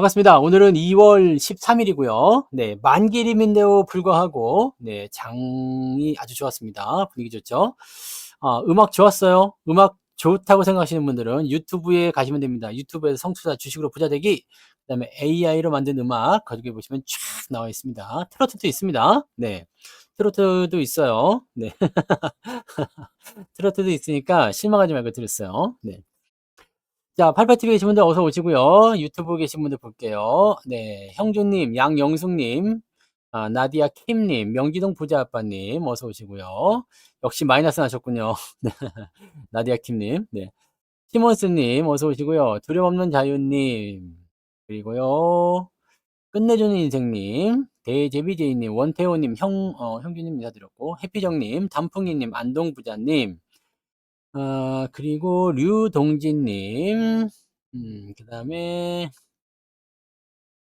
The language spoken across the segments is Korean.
반갑습니다. 오늘은 2월 13일이고요. 네, 만기림인데도 불구하고 네, 장이 아주 좋았습니다. 분위기 좋죠? 음악 좋았어요. 음악 좋다고 생각하시는 분들은 유튜브에 가시면 됩니다. 유튜브에서 성투자 주식으로 부자 되기, 그다음에 AI로 만든 음악 거기 보시면 쫙 나와 있습니다. 트로트도 있습니다. 네. 트로트도 있어요. 네. 트로트도 있으니까 실망하지 말고 들으세요. 네. 자, 팔팔TV 계신 분들 어서 오시고요. 유튜브 계신 분들 볼게요. 네, 형준님, 양영숙님, 나디아 킴님, 명기동 부자아빠님 어서 오시고요. 역시 마이너스 나셨군요. 네, 나디아 킴님, 네, 티몬스님 어서 오시고요. 두려움없는 자유님, 그리고요 끝내주는 인생님, 대제비제이님, 원태호님, 형준님 인사드렸고, 해피정님, 단풍이님, 안동부자님, 그리고 류동진님, 그다음에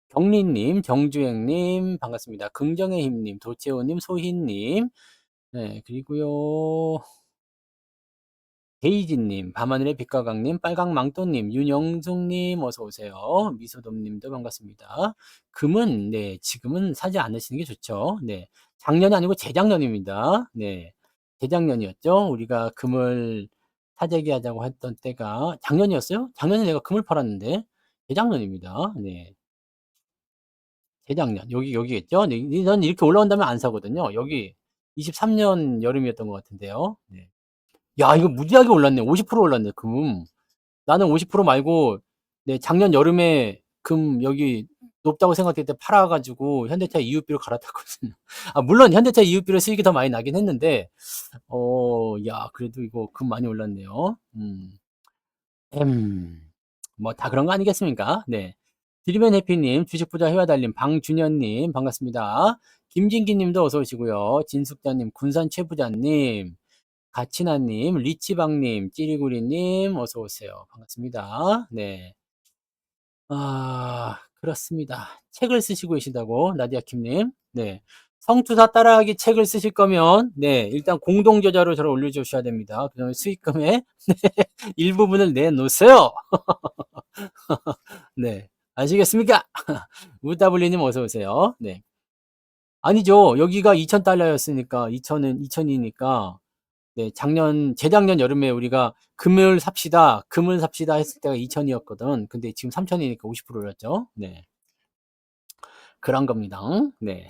경리님, 정주행님, 반갑습니다. 긍정의 힘님, 도채호님, 소희님, 네, 그리고요, 데이지님, 밤하늘의 빛과강님, 빨강망토님, 윤영숙님, 어서오세요. 미소돔님도 반갑습니다. 금은, 네, 지금은 사지 않으시는 게 좋죠. 네, 작년이 아니고 재작년입니다. 네, 재작년이었죠. 우리가 금을 사재기 하자고 했던 때가 작년이었어요? 작년에 내가 금을 팔았는데, 재작년입니다. 네. 재작년 여기겠죠? 네, 전 이렇게 올라온다면 안 사거든요. 여기 23년 여름이었던 것 같은데요. 네. 야, 이거 무지하게 올랐네. 50% 올랐네, 금. 나는 50% 말고, 네, 작년 여름에 금 여기 높다고 생각할 때 팔아가지고 현대차 EUB로 갈아탔거든요. 물론 현대차 EUB로 수익이 더 많이 나긴 했는데, 야, 그래도 이거 금 많이 올랐네요. 음, 뭐 다 그런 거 아니겠습니까? 네. 드리맨 해피님, 주식부자 회화달님, 방준현님, 반갑습니다. 김진기님도 어서 오시고요. 진숙자님, 군산 최부자님, 가치나님, 리치방님, 찌리구리님, 어서 오세요. 반갑습니다. 네. 그렇습니다. 책을 쓰시고 계시다고, 나디아킴님. 네. 성투사 따라하기 책을 쓰실 거면, 네, 일단 공동저자로 저를 올려주셔야 됩니다. 그 다음에 수익금의 일부분을 내놓으세요. 네. 아시겠습니까? 우따블리님 어서 오세요. 네. 아니죠. 여기가 2,000달러였으니까, 2,000이니까, 네, 재작년 여름에 우리가 금을 삽시다 했을 때가 2,000이었거든. 근데 지금 3,000이니까 50% 올랐죠. 네. 그런 겁니다. 네.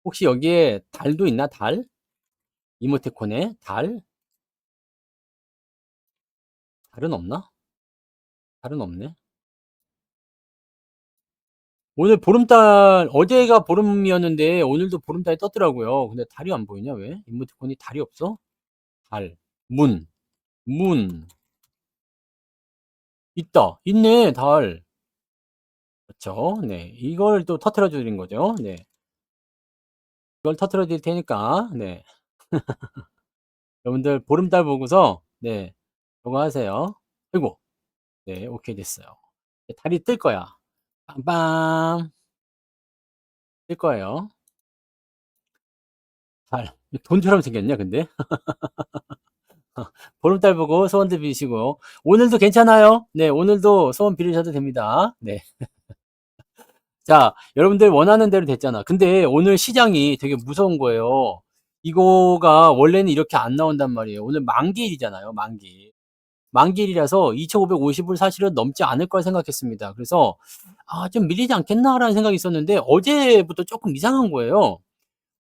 혹시 여기에 달도 있나? 달? 이모티콘에 달? 달은 없나? 달은 없네. 오늘 보름달, 어제가 보름이었는데 오늘도 보름달이 떴더라고요. 근데 달이 안 보이냐, 왜? 이모티콘이 달이 없어? 달, 문, 문, 있다. 있네, 달. 그렇죠. 네. 이걸 또 터트려 드린 거죠. 네. 이걸 터트려 드릴 테니까, 네. 여러분들 보름달 보고서, 네. 그거 하세요. 아이고, 네. 오케이 됐어요. 달이 뜰 거야. 빵빵. 뜰 거예요. 달. 돈처럼 생겼냐, 근데? 보름달 보고 소원들 빌으시고, 오늘도 괜찮아요. 네. 오늘도 소원 빌으셔도 됩니다. 네. 자, 여러분들 원하는 대로 됐잖아. 근데 오늘 시장이 되게 무서운 거예요. 이거가 원래는 이렇게 안 나온단 말이에요. 오늘 만기일이잖아요, 만기일. 만기일이라서 2,550을 사실은 넘지 않을 걸 생각했습니다. 그래서, 좀 밀리지 않겠나라는 생각이 있었는데, 어제부터 조금 이상한 거예요.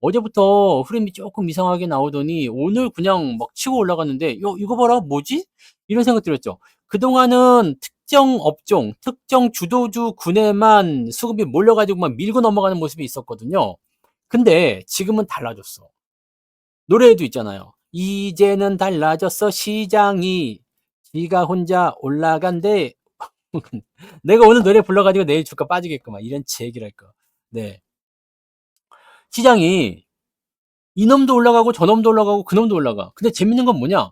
어제부터 흐름이 조금 이상하게 나오더니, 오늘 그냥 막 치고 올라갔는데, 이거 봐라, 뭐지? 이런 생각 들었죠. 그동안은 특정 업종, 특정 주도주 군에만 수급이 몰려가지고 막 밀고 넘어가는 모습이 있었거든요. 근데 지금은 달라졌어. 노래에도 있잖아요. 이제는 달라졌어, 시장이. 지가 혼자 올라간대. 내가 오늘 노래 불러가지고 내일 주가 빠지겠구만. 이런 제기를 할까. 네. 시장이 이놈도 올라가고 저놈도 올라가고 그놈도 올라가. 근데 재밌는 건 뭐냐?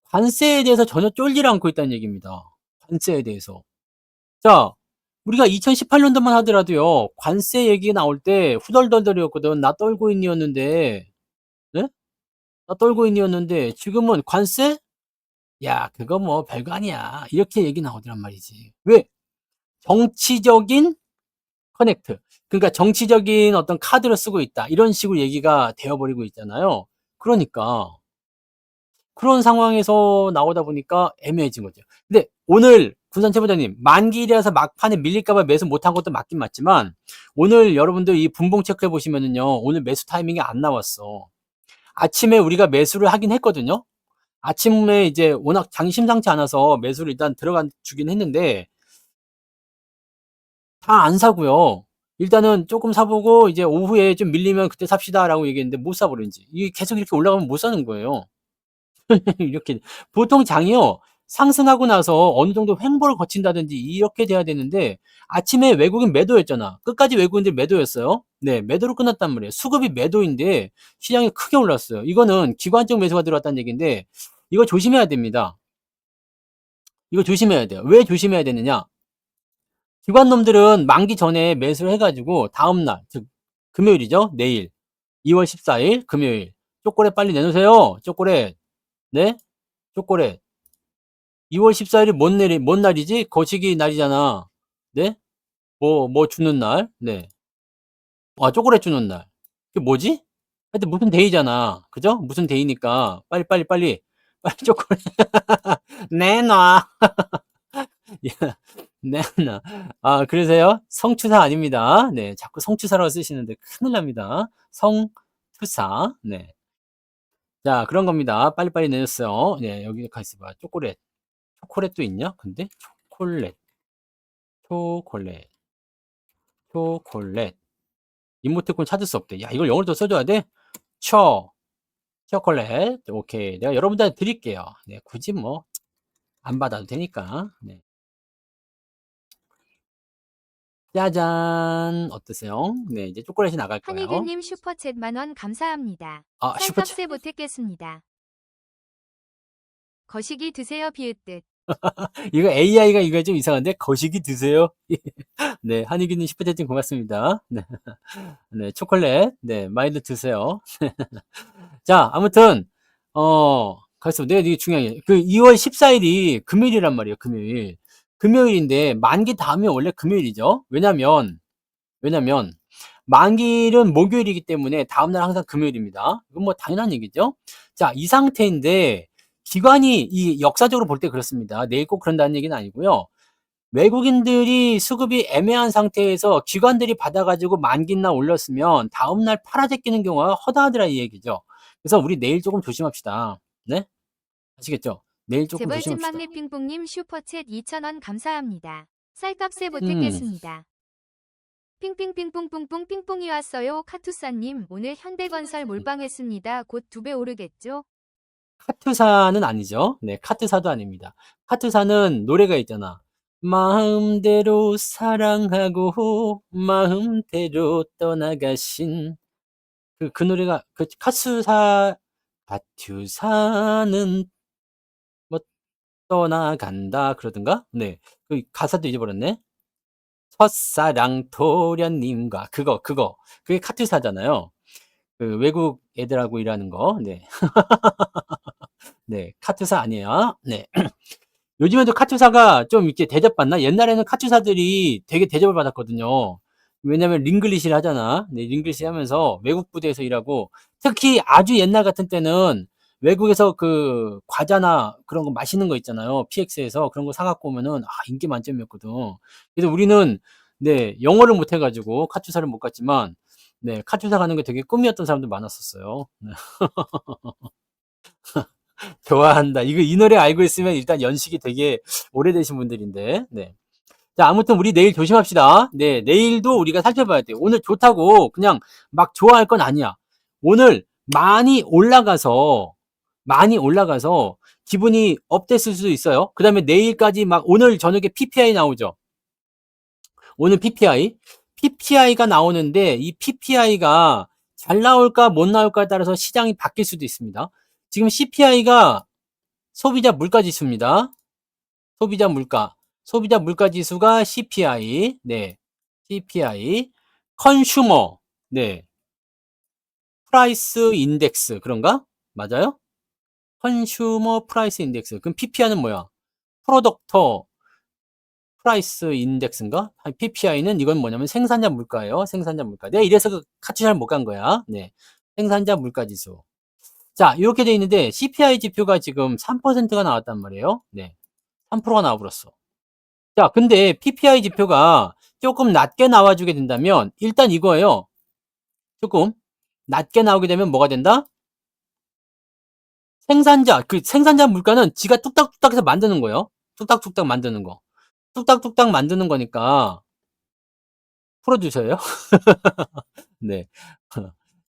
관세에 대해서 전혀 쫄지 않고 있다는 얘기입니다. 관세에 대해서. 자, 우리가 2018년도만 하더라도요. 관세 얘기 나올 때 후덜덜덜이었거든. 나 떨고 있니였는데. 네? 나 떨고 있니였는데 지금은 관세? 야, 그거 뭐 별거 아니야. 이렇게 얘기 나오더란 말이지. 왜? 정치적인 커넥트. 그러니까 정치적인 어떤 카드를 쓰고 있다. 이런 식으로 얘기가 되어버리고 있잖아요. 그러니까 그런 상황에서 나오다 보니까 애매해진 거죠. 근데 오늘 군산 최부장님 만기일이라서 막판에 밀릴까봐 매수 못한 것도 맞긴 맞지만 오늘 여러분들 이 분봉 체크해 보시면은요 오늘 매수 타이밍이 안 나왔어. 아침에 우리가 매수를 하긴 했거든요. 아침에 이제 워낙 장이 심상치 않아서 매수를 일단 들어가 주긴 했는데 다 안 사고요. 일단은 조금 사보고 이제 오후에 좀 밀리면 그때 삽시다라고 얘기했는데 못 사버린지. 이게 계속 이렇게 올라가면 못 사는 거예요. 이렇게 보통 장이요 상승하고 나서 어느 정도 횡보를 거친다든지 이렇게 돼야 되는데 아침에 외국인 매도였잖아. 끝까지 외국인들 매도였어요. 네, 매도로 끝났단 말이에요. 수급이 매도인데 시장이 크게 올랐어요. 이거는 기관적 매수가 들어왔다는 얘기인데 이거 조심해야 됩니다. 이거 조심해야 돼요. 왜 조심해야 되느냐? 기관놈들은 만기 전에 매수를 해가지고 다음날 즉 금요일이죠. 내일 2월 14일 금요일 쪼꼬렛 빨리 내놓으세요. 쪼꼬렛. 네? 쪼꼬렛. 2월 14일이 뭔 날이지? 거시기 날이잖아. 네? 뭐 주는 날? 네. 아, 쪼꼬렛 주는 날. 그게 뭐지? 하여튼 무슨 데이잖아. 그죠? 무슨 데이니까. 빨리 쪼꼬렛. 내놔. 내놔. 아, 그러세요? 성추사 아닙니다. 네. 자꾸 성추사라고 쓰시는데 큰일 납니다. 성투사. 네. 자, 그런 겁니다. 빨리빨리 내줬어요. 네. 여기 가있어 봐. 쪼꼬렛. 초콜릿도 있냐? 근데? 초콜릿. 초콜릿. 초콜릿. 이모티콘 찾을 수 없대. 야, 이걸 영어로 써줘야 돼? 초콜릿. 오케이. 내가 여러분들한테 드릴게요. 네, 굳이 뭐, 안 받아도 되니까. 네. 짜잔. 어떠세요? 네, 이제 초콜릿이 나갈 거예요. 한희규님 슈퍼챗 만원 감사합니다. 아, 슈퍼챗. 쌀값에 보태겠습니다. 거시기 드세요 비읍듯. 이거 AI가 이거 좀 이상한데? 거시기 드세요? 네, 한희규님 슈퍼챗 고맙습니다. 네. 네, 초콜릿. 네, 많이들 드세요. 자, 아무튼, 가만있어. 내가 이게 중요한 게, 그 2월 14일이 금요일이란 말이에요, 금요일. 금요일인데, 만기 다음이 원래 금요일이죠. 왜냐면, 만기일은 목요일이기 때문에 다음날 항상 금요일입니다. 이건 뭐 당연한 얘기죠. 자, 이 상태인데, 기관이 이 역사적으로 볼 때 그렇습니다. 내일 꼭 그런다는 얘기는 아니고요. 외국인들이 수급이 애매한 상태에서 기관들이 받아가지고 만기날 올렸으면 다음날 팔아 제끼는 경우가 허다하더라 이 얘기죠. 그래서 우리 내일 조금 조심합시다. 네? 아시겠죠? 내일 조금 재벌집 조심합시다. 막내 삥뽕님 슈퍼챗 2,000원 감사합니다. 쌀값에 보태겠습니다. 핑핑핑뿡뿡뿡 핑뽕이 왔어요. 카투사님 오늘 현대건설 몰빵했습니다. 곧 2배 오르겠죠? 카투사는 아니죠. 네, 카투사도 아닙니다. 카투사는 노래가 있잖아. 마음대로 사랑하고 마음대로 떠나가신 그 노래가 그 카투사는 뭐 떠나간다 그러던가? 네. 그 가사도 잊어버렸네. 첫사랑 도련님과 그거. 그게 카투사잖아요. 그 외국 애들하고 일하는 거. 네. 네. 카투사 아니에요. 네. 요즘에도 카투사가 좀 이렇게 대접받나? 옛날에는 카투사들이 되게 대접을 받았거든요. 왜냐면 링글리시를 하잖아. 네, 링글리시 하면서 외국 부대에서 일하고 특히 아주 옛날 같은 때는 외국에서 그 과자나 그런 거 맛있는 거 있잖아요. PX에서 그런 거 사갖고 오면은 인기 만점이었거든. 그래서 우리는 네, 영어를 못 해가지고 카투사를 못 갔지만 네, 카투사 가는 게 되게 꿈이었던 사람들 많았었어요. 네. 좋아한다. 이 노래 알고 있으면 일단 연식이 되게 오래되신 분들인데, 네. 자, 아무튼 우리 내일 조심합시다. 네, 내일도 우리가 살펴봐야 돼요. 오늘 좋다고 그냥 막 좋아할 건 아니야. 오늘 많이 올라가서 기분이 업됐을 수도 있어요. 그 다음에 내일까지 막 오늘 저녁에 PPI 나오죠. 오늘 PPI가 나오는데 이 PPI가 잘 나올까 못 나올까에 따라서 시장이 바뀔 수도 있습니다. 지금 CPI가 소비자 물가 지수입니다. 소비자 물가 지수가 CPI. 네. CPI. 컨슈머. 네. 프라이스 인덱스. 그런가? 맞아요? 컨슈머 프라이스 인덱스. 그럼 PPI는 뭐야? 프로덕터 프라이스 인덱스인가? PPI는 이건 뭐냐면 생산자 물가예요. 생산자 물가. 내가 이래서 그 카투샤를 못 간 거야. 네. 생산자 물가 지수. 자, 이렇게 돼 있는데 CPI 지표가 지금 3%가 나왔단 말이에요. 네. 3%가 나와버렸어. 자, 근데 PPI 지표가 조금 낮게 나와주게 된다면 일단 이거예요. 조금 낮게 나오게 되면 뭐가 된다? 생산자 물가는 지가 뚝딱뚝딱해서 만드는 거예요. 뚝딱뚝딱 만드는 거. 뚝딱뚝딱 만드는 거니까 프로듀서예요. 네.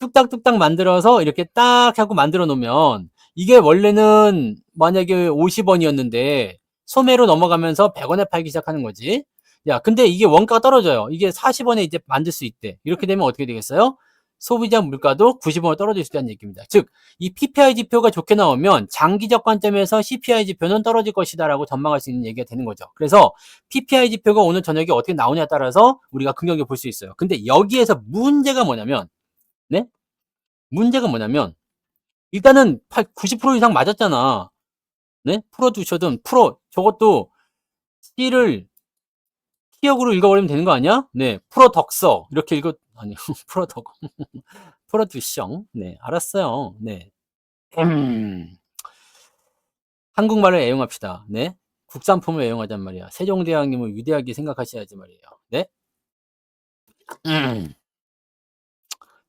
뚝딱뚝딱 만들어서 이렇게 딱 하고 만들어 놓으면 이게 원래는 만약에 50원이었는데 소매로 넘어가면서 100원에 팔기 시작하는 거지. 야, 근데 이게 원가가 떨어져요. 이게 40원에 이제 만들 수 있대. 이렇게 되면 어떻게 되겠어요? 소비자 물가도 90원으로 떨어질 수 있다는 얘기입니다. 즉, 이 PPI 지표가 좋게 나오면 장기적 관점에서 CPI 지표는 떨어질 것이다라고 전망할 수 있는 얘기가 되는 거죠. 그래서 PPI 지표가 오늘 저녁에 어떻게 나오냐에 따라서 우리가 긍정적으로 볼 수 있어요. 근데 여기에서 문제가 뭐냐면, 네? 문제가 뭐냐면, 일단은 90% 이상 맞았잖아. 네? 프로듀셔든 저것도 C를 키역으로 읽어버리면 되는 거 아니야? 네. 프로덕서. 이렇게 아니, 프로덕. 프로듀션. 네. 알았어요. 네. 한국말을 애용합시다. 네. 국산품을 애용하잔 말이야. 세종대왕님을 위대하게 생각하셔야지 말이에요. 네.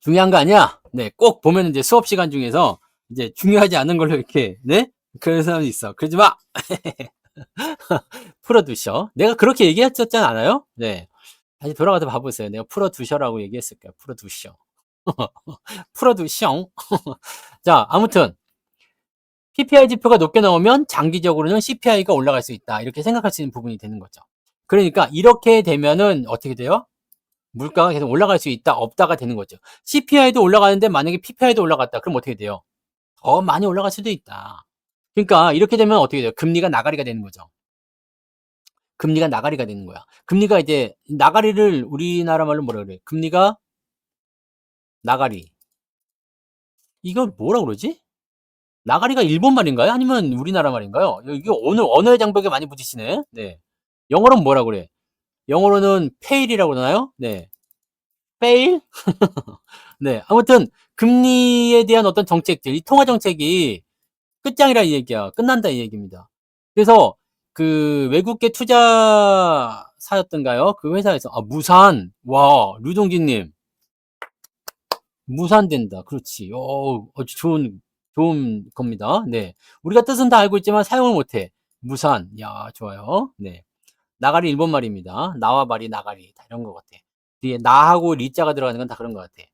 중요한 거 아니야? 네. 꼭 보면 이제 수업 시간 중에서 이제 중요하지 않은 걸로 이렇게, 네? 그런 사람이 있어. 그러지 마! 풀어두셔. 내가 그렇게 얘기했었지 않아요? 네. 다시 돌아가서 봐보세요. 내가 풀어두셔라고 얘기했을까요? 풀어두셔. 풀어두셔. 자, 아무튼 PPI 지표가 높게 나오면 장기적으로는 CPI가 올라갈 수 있다. 이렇게 생각할 수 있는 부분이 되는 거죠. 그러니까 이렇게 되면은 어떻게 돼요? 물가가 계속 올라갈 수 있다, 없다가 되는 거죠. CPI도 올라가는데 만약에 PPI도 올라갔다. 그럼 어떻게 돼요? 더 많이 올라갈 수도 있다. 그러니까 이렇게 되면 어떻게 돼요? 금리가 나가리가 되는 거죠. 금리가 나가리가 되는 거야. 금리가 이제 나가리를 우리나라 말로 뭐라 그래? 금리가 나가리. 이걸 뭐라 그러지? 나가리가 일본 말인가요? 아니면 우리나라 말인가요? 이게 오늘 언어의 장벽에 많이 부딪히네. 네. 영어로는 뭐라 그래? 영어로는 페일이라고 그러나요? 네. 페일? 네. 아무튼 금리에 대한 어떤 정책들, 이 통화 정책이 끝장이라 이 얘기야. 끝난다 이 얘기입니다. 그래서 그 외국계 투자사였던가요? 그 회사에서 무산. 와, 류동진님. 무산된다. 그렇지. 아주 좋은 겁니다. 네. 우리가 뜻은 다 알고 있지만 사용을 못해. 무산. 야, 좋아요. 네. 나가리 일본 말입니다. 나와 말이 나가리. 다 이런 것 같아. 뒤에 나하고 리자가 들어가는 건 다 그런 것 같아.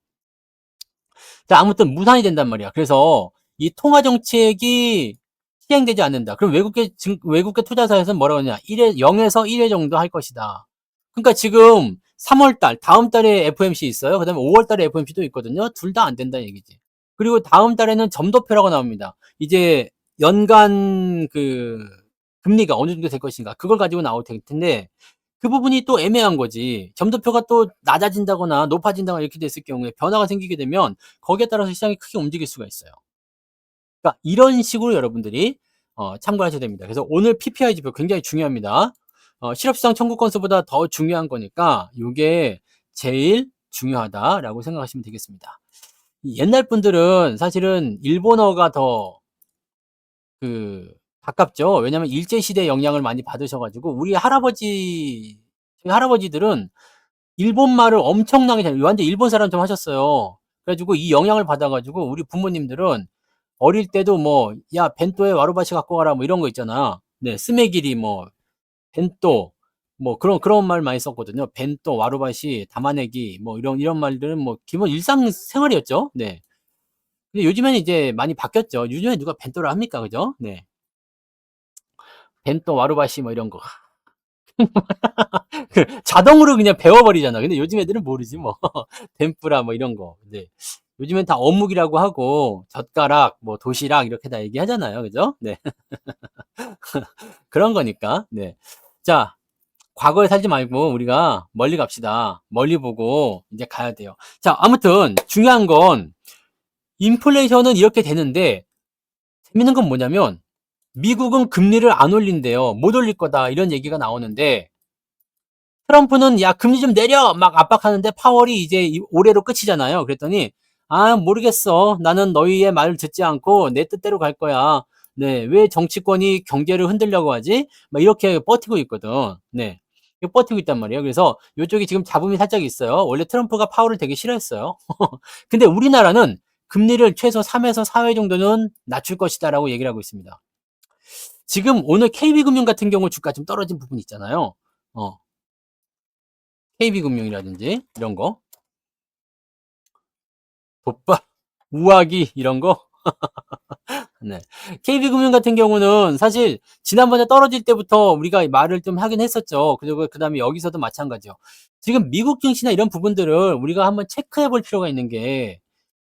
자, 아무튼 무산이 된단 말이야. 그래서 이 통화 정책이 시행되지 않는다. 그럼 외국계 투자사에서는 뭐라고 하냐? 0에서 1회 정도 할 것이다. 그러니까 지금 3월달, 다음 달에 FOMC 있어요. 그 다음에 5월달에 FOMC도 있거든요. 둘 다 안 된다는 얘기지. 그리고 다음 달에는 점도표라고 나옵니다. 이제 연간 금리가 어느 정도 될 것인가. 그걸 가지고 나올 텐데, 그 부분이 또 애매한 거지. 점도표가 또 낮아진다거나 높아진다거나 이렇게 됐을 경우에 변화가 생기게 되면 거기에 따라서 시장이 크게 움직일 수가 있어요. 그러니까 이런 식으로 여러분들이 참고하셔야 됩니다. 그래서 오늘 PPI 지표 굉장히 중요합니다. 실업시장 청구 건수보다 더 중요한 거니까 이게 제일 중요하다라고 생각하시면 되겠습니다. 옛날 분들은 사실은 일본어가 더 가깝죠. 왜냐면 일제시대 영향을 많이 받으셔가지고 우리 저희 할아버지들은 일본말을 엄청나게 완전 일본 사람처럼 하셨어요. 그래가지고 이 영향을 받아가지고 우리 부모님들은 어릴 때도 뭐, 야, 벤또에 와루바시 갖고 가라, 뭐 이런 거 있잖아. 네, 스메기리, 뭐, 벤또, 뭐 그런 말 많이 썼거든요. 벤또, 와루바시, 담아내기, 뭐 이런 말들은 뭐 기본 일상생활이었죠. 네. 근데 요즘에는 이제 많이 바뀌었죠. 요즘에 누가 벤또를 합니까? 그죠? 네. 벤또, 와루바시, 뭐 이런 거. 자동으로 그냥 배워버리잖아. 근데 요즘 애들은 모르지, 뭐. 덴뿌라, 뭐 이런 거. 네. 요즘엔 다 어묵이라고 하고, 젓가락, 뭐 도시락, 이렇게 다 얘기하잖아요. 그죠? 네. 그런 거니까. 네. 자, 과거에 살지 말고 우리가 멀리 갑시다. 멀리 보고 이제 가야 돼요. 자, 아무튼 중요한 건 인플레이션은 이렇게 되는데 재밌는 건 뭐냐면 미국은 금리를 안 올린대요. 못 올릴 거다. 이런 얘기가 나오는데 트럼프는 야 금리 좀 내려 막 압박하는데 파월이 이제 올해로 끝이잖아요. 그랬더니 아 모르겠어. 나는 너희의 말을 듣지 않고 내 뜻대로 갈 거야. 네, 왜 정치권이 경제를 흔들려고 하지? 막 이렇게 버티고 있거든. 네, 버티고 있단 말이에요. 그래서 이쪽이 지금 잡음이 살짝 있어요. 원래 트럼프가 파월을 되게 싫어했어요. 근데 우리나라는 금리를 최소 3에서 4회 정도는 낮출 것이다라고 얘기를 하고 있습니다. 지금 오늘 KB금융 같은 경우 주가 좀 떨어진 부분 있잖아요. KB금융이라든지 이런 거, 돋바, 우아기 이런 거. 네. KB금융 같은 경우는 사실 지난번에 떨어질 때부터 우리가 말을 좀 하긴 했었죠. 그리고 그다음에 여기서도 마찬가지요. 지금 미국 증시나 이런 부분들을 우리가 한번 체크해 볼 필요가 있는 게,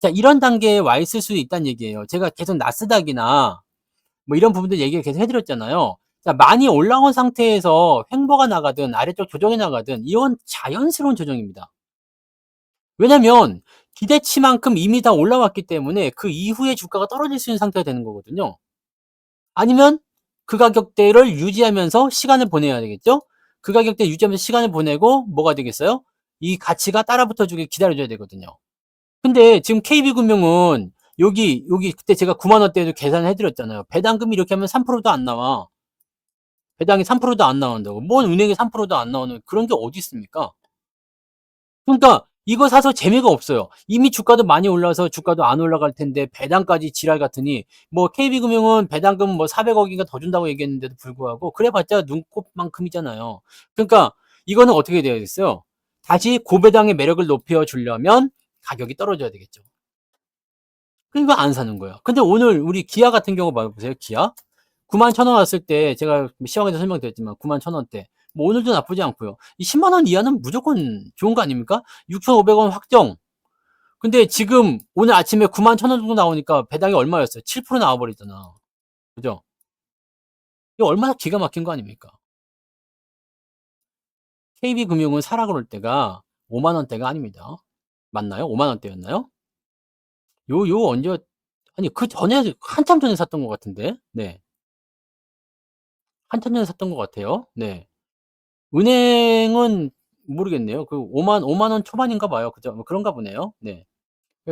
자, 이런 단계에 와 있을 수 있다는 얘기예요. 제가 계속 나스닥이나 뭐 이런 부분들 얘기를 계속 해드렸잖아요. 자, 많이 올라온 상태에서 횡보가 나가든 아래쪽 조정이 나가든 이건 자연스러운 조정입니다. 왜냐면 기대치만큼 이미 다 올라왔기 때문에 그 이후에 주가가 떨어질 수 있는 상태가 되는 거거든요. 아니면 그 가격대를 유지하면서 시간을 보내야 되겠죠? 그 가격대 유지하면서 시간을 보내고 뭐가 되겠어요? 이 가치가 따라붙어 주길 기다려줘야 되거든요. 근데 지금 KB금융은 여기 그때 제가 9만 원대에도 계산해 드렸잖아요. 배당금이 이렇게 하면 3%도 안 나와. 배당이 3%도 안 나온다고. 뭔 은행에 3%도 안 나오는 그런 게 어디 있습니까? 그러니까 이거 사서 재미가 없어요. 이미 주가도 많이 올라서 주가도 안 올라갈 텐데 배당까지 지랄 같으니, 뭐 KB금융은 배당금 뭐 400억인가 더 준다고 얘기했는데도 불구하고 그래봤자 눈곱만큼이잖아요. 그러니까 이거는 어떻게 되어야겠어요? 다시 고배당의 매력을 높여주려면 가격이 떨어져야 되겠죠. 그러니까 안 사는 거예요. 근데 오늘 우리 기아 같은 경우 봐보세요. 기아 9만 1천 원 왔을 때 제가 시황에서 설명드렸지만 9만 1천 원대, 뭐 오늘도 나쁘지 않고요. 이 10만 원 이하는 무조건 좋은 거 아닙니까? 6,500원 확정. 근데 지금 오늘 아침에 9만 1천 원 정도 나오니까 배당이 얼마였어요? 7% 나와버리잖아. 그죠? 이거 얼마나 기가 막힌 거 아닙니까? KB금융은 사라 그럴 때가 5만 원대가 아닙니다. 맞나요? 5만 원대였나요? 요 언제, 아니 그 전에 한참 전에 샀던 것 같은데. 네, 한참 전에 샀던 것 같아요. 네. 은행은 모르겠네요. 그 5만 원 초반인가 봐요. 그죠? 뭐 그런가 보네요. 네.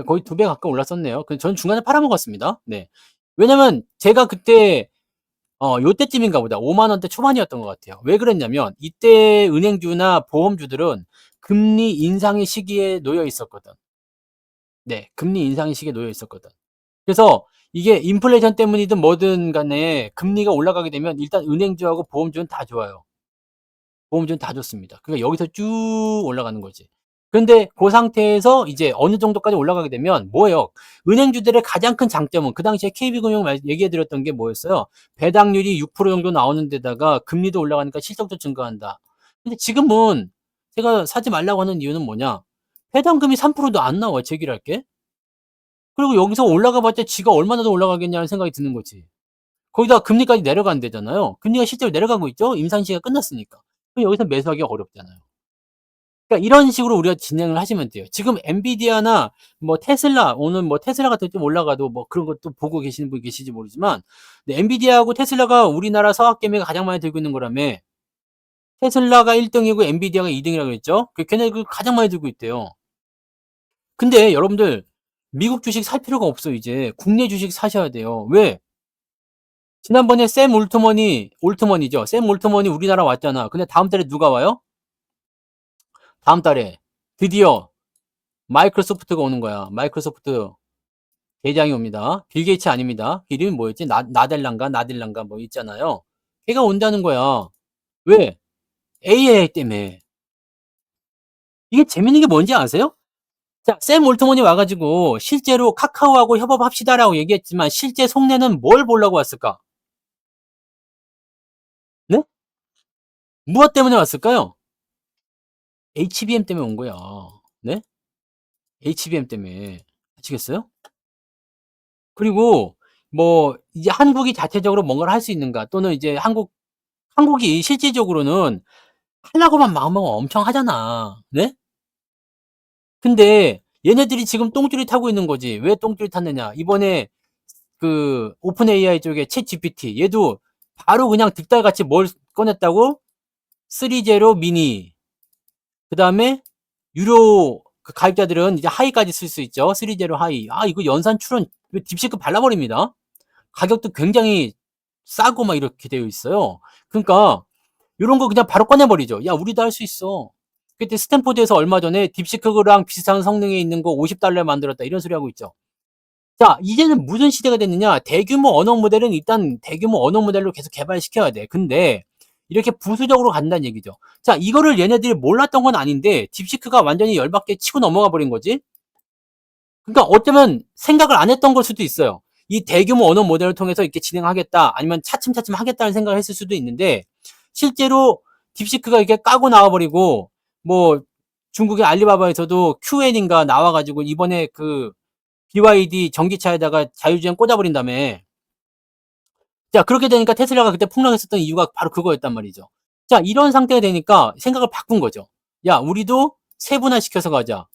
거의 2배 가까이 올랐었네요. 저는 중간에 팔아먹었습니다. 네. 왜냐면 제가 그때 요때쯤인가 보다 5만 원대 초반이었던 것 같아요. 왜 그랬냐면 이때 은행주나 보험주들은 금리 인상의 시기에 놓여 있었거든. 네. 금리 인상의 시기에 놓여 있었거든. 그래서 이게 인플레이션 때문이든 뭐든 간에 금리가 올라가게 되면 일단 은행주하고 보험주는 다 좋아요. 보험주는 다 좋습니다. 그러니까 여기서 쭉 올라가는 거지. 그런데 그 상태에서 이제 어느 정도까지 올라가게 되면 뭐예요? 은행주들의 가장 큰 장점은 그 당시에 KB금융 얘기해 드렸던 게 뭐였어요? 배당률이 6% 정도 나오는 데다가 금리도 올라가니까 실적도 증가한다. 근데 지금은 제가 사지 말라고 하는 이유는 뭐냐? 배당금이 3%도 안 나와, 제기할게. 그리고 여기서 올라가 봤자 지가 얼마나 더 올라가겠냐는 생각이 드는 거지. 거기다 금리까지 내려간대잖아요. 금리가 실제로 내려가고 있죠? 임상 시기가 끝났으니까. 그럼 여기서 매수하기가 어렵잖아요. 그러니까 이런 식으로 우리가 진행을 하시면 돼요. 지금 엔비디아나 뭐 테슬라, 오늘 뭐 테슬라가 좀 올라가도 뭐 그런 것도 보고 계시는 분이 계실지 모르지만, 근데 엔비디아하고 테슬라가 우리나라 서학개미가 가장 많이 들고 있는 거라며. 테슬라가 1등이고 엔비디아가 2등이라고 했죠. 걔네 그 가장 많이 들고 있대요. 근데 여러분들 미국 주식 살 필요가 없어. 이제 국내 주식 사셔야 돼요. 왜? 지난번에 샘 올트먼이죠. 샘 올트먼이 우리나라 왔잖아. 근데 다음 달에 누가 와요? 다음 달에 드디어 마이크로소프트가 오는 거야. 마이크로소프트 대장이 옵니다. 빌 게이츠 아닙니다. 이름이 뭐였지? 나델란가 뭐 있잖아요. 걔가 온다는 거야. 왜? AI 때문에. 이게 재밌는 게 뭔지 아세요? 자, 샘 올트먼이 와가지고 실제로 카카오하고 협업합시다라고 얘기했지만 실제 속내는 뭘 보려고 왔을까? 네? 무엇 때문에 왔을까요? HBM 때문에 온 거야. 네? HBM 때문에. 아시겠어요? 그리고 뭐 이제 한국이 자체적으로 뭔가를 할 수 있는가, 또는 이제 한국이 실질적으로는 하려고만 마음먹으면 엄청 하잖아. 네? 근데 얘네들이 지금 똥줄이 타고 있는 거지. 왜 똥줄이 탔느냐? 이번에 그 오픈 AI 쪽에 챗 GPT, 얘도 바로 그냥 득달같이 뭘 꺼냈다고? 3제로 미니. 그 다음에 유료 그 가입자들은 이제 하이까지 쓸 수 있죠. 3제로 하이. 이거 연산 출원 딥시크 발라버립니다. 가격도 굉장히 싸고 막 이렇게 되어 있어요. 그러니까 이런 거 그냥 바로 꺼내버리죠. 야, 우리도 할 수 있어. 그때 스탠포드에서 얼마 전에 딥시크랑 비슷한 성능에 있는 거 50달러에 만들었다 이런 소리 하고 있죠. 자, 이제는 무슨 시대가 됐느냐? 대규모 언어 모델은 일단 대규모 언어 모델로 계속 개발시켜야 돼. 근데 이렇게 부수적으로 간다는 얘기죠. 자, 이거를 얘네들이 몰랐던 건 아닌데 딥시크가 완전히 열받게 치고 넘어가 버린 거지. 그러니까 어쩌면 생각을 안 했던 걸 수도 있어요. 이 대규모 언어 모델을 통해서 이렇게 진행하겠다, 아니면 차츰차츰 하겠다는 생각을 했을 수도 있는데 실제로 딥시크가 이렇게 까고 나와버리고 뭐 중국의 알리바바에서도 QN인가 나와가지고 이번에 그 BYD 전기차에다가 자율주행 꽂아버린 다음에 자 그렇게 되니까 테슬라가 그때 폭락했었던 이유가 바로 그거였단 말이죠. 자 이런 상태가 되니까 생각을 바꾼 거죠. 야 우리도 세분화시켜서 가자.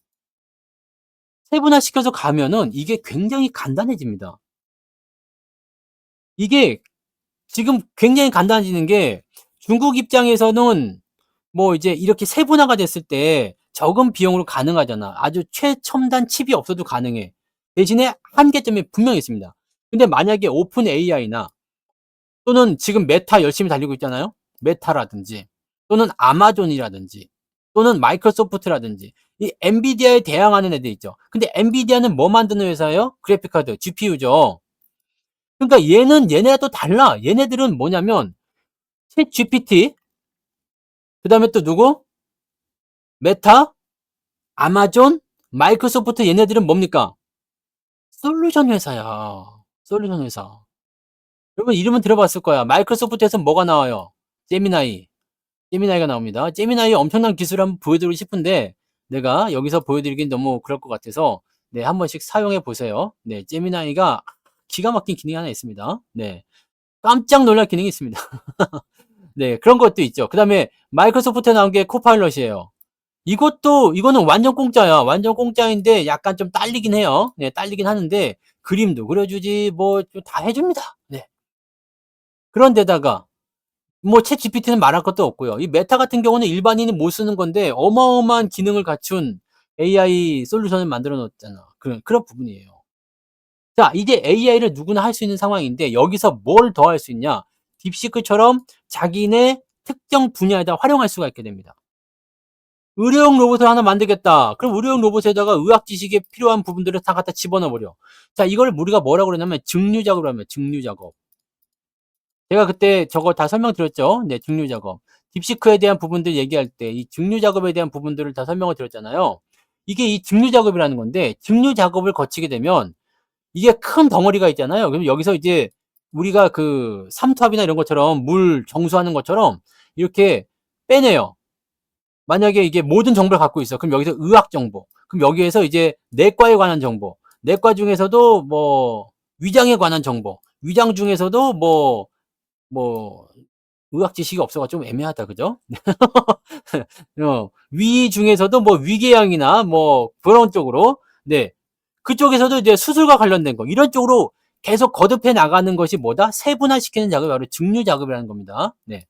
세분화시켜서 가면은 이게 굉장히 간단해집니다. 이게 지금 굉장히 간단해지는 게 중국 입장에서는 뭐 이제 이렇게 세분화가 됐을 때 적은 비용으로 가능하잖아. 아주 최첨단 칩이 없어도 가능해. 대신에 한계점이 분명히 있습니다. 근데 만약에 오픈 AI나 또는 지금 메타 열심히 달리고 있잖아요. 메타라든지 또는 아마존이라든지 또는 마이크로소프트라든지 이 엔비디아에 대항하는 애들 있죠. 근데 엔비디아는 뭐 만드는 회사예요? 그래픽카드, GPU죠. 그러니까 얘네가 또 달라. 얘네들은 뭐냐면 챗 GPT, 그 다음에 또 누구? 메타, 아마존, 마이크로소프트 얘네들은 뭡니까? 솔루션 회사야. 솔루션 회사. 여러분 이름은 들어봤을 거야. 마이크로소프트에서 뭐가 나와요? 제미나이. 제미나이가 나옵니다. 제미나이 엄청난 기술을 한번 보여드리고 싶은데 내가 여기서 보여드리긴 너무 그럴 것 같아서 네, 한 번씩 사용해 보세요. 네, 제미나이가 기가 막힌 기능이 하나 있습니다. 네, 깜짝 놀랄 기능이 있습니다. 네, 그런 것도 있죠. 그 다음에 마이크로소프트에 나온 게 코파일럿이에요. 이거는 완전 공짜야. 완전 공짜인데 약간 좀 딸리긴 해요. 네, 딸리긴 하는데 그림도 그려주지 뭐 다 해줍니다. 네. 그런데다가 뭐 챗 GPT는 말할 것도 없고요. 이 메타 같은 경우는 일반인이 못 쓰는 건데 어마어마한 기능을 갖춘 AI 솔루션을 만들어 놓았잖아. 그런 부분이에요. 자, 이제 AI를 누구나 할 수 있는 상황인데 여기서 뭘 더 할 수 있냐? 딥시크처럼 자기네 특정 분야에다 활용할 수가 있게 됩니다. 의료용 로봇을 하나 만들겠다. 그럼 의료용 로봇에다가 의학 지식에 필요한 부분들을 다 갖다 집어넣어 버려. 자, 이걸 우리가 뭐라고 그러냐면 증류 작업을 하면 증류 작업. 제가 그때 저거 다 설명드렸죠. 네, 증류 작업. 딥시크에 대한 부분들 얘기할 때 이 증류 작업에 대한 부분들을 다 설명을 드렸잖아요. 이게 이 증류 작업이라는 건데 증류 작업을 거치게 되면 이게 큰 덩어리가 있잖아요. 그럼 여기서 이제 우리가 그 삼투압이나 이런 것처럼 물 정수하는 것처럼 이렇게 빼내요. 만약에 이게 모든 정보를 갖고 있어. 그럼 여기서 의학 정보. 그럼 여기에서 이제 내과에 관한 정보. 내과 중에서도 뭐 위장에 관한 정보. 위장 중에서도 뭐 의학 지식이 없어가지고 좀 애매하다, 그죠? 위 중에서도 뭐 위궤양이나 뭐 그런 쪽으로, 네, 그쪽에서도 이제 수술과 관련된 거 이런 쪽으로 계속 거듭해 나가는 것이 뭐다? 세분화시키는 작업이 바로 증류 작업이라는 겁니다. 네,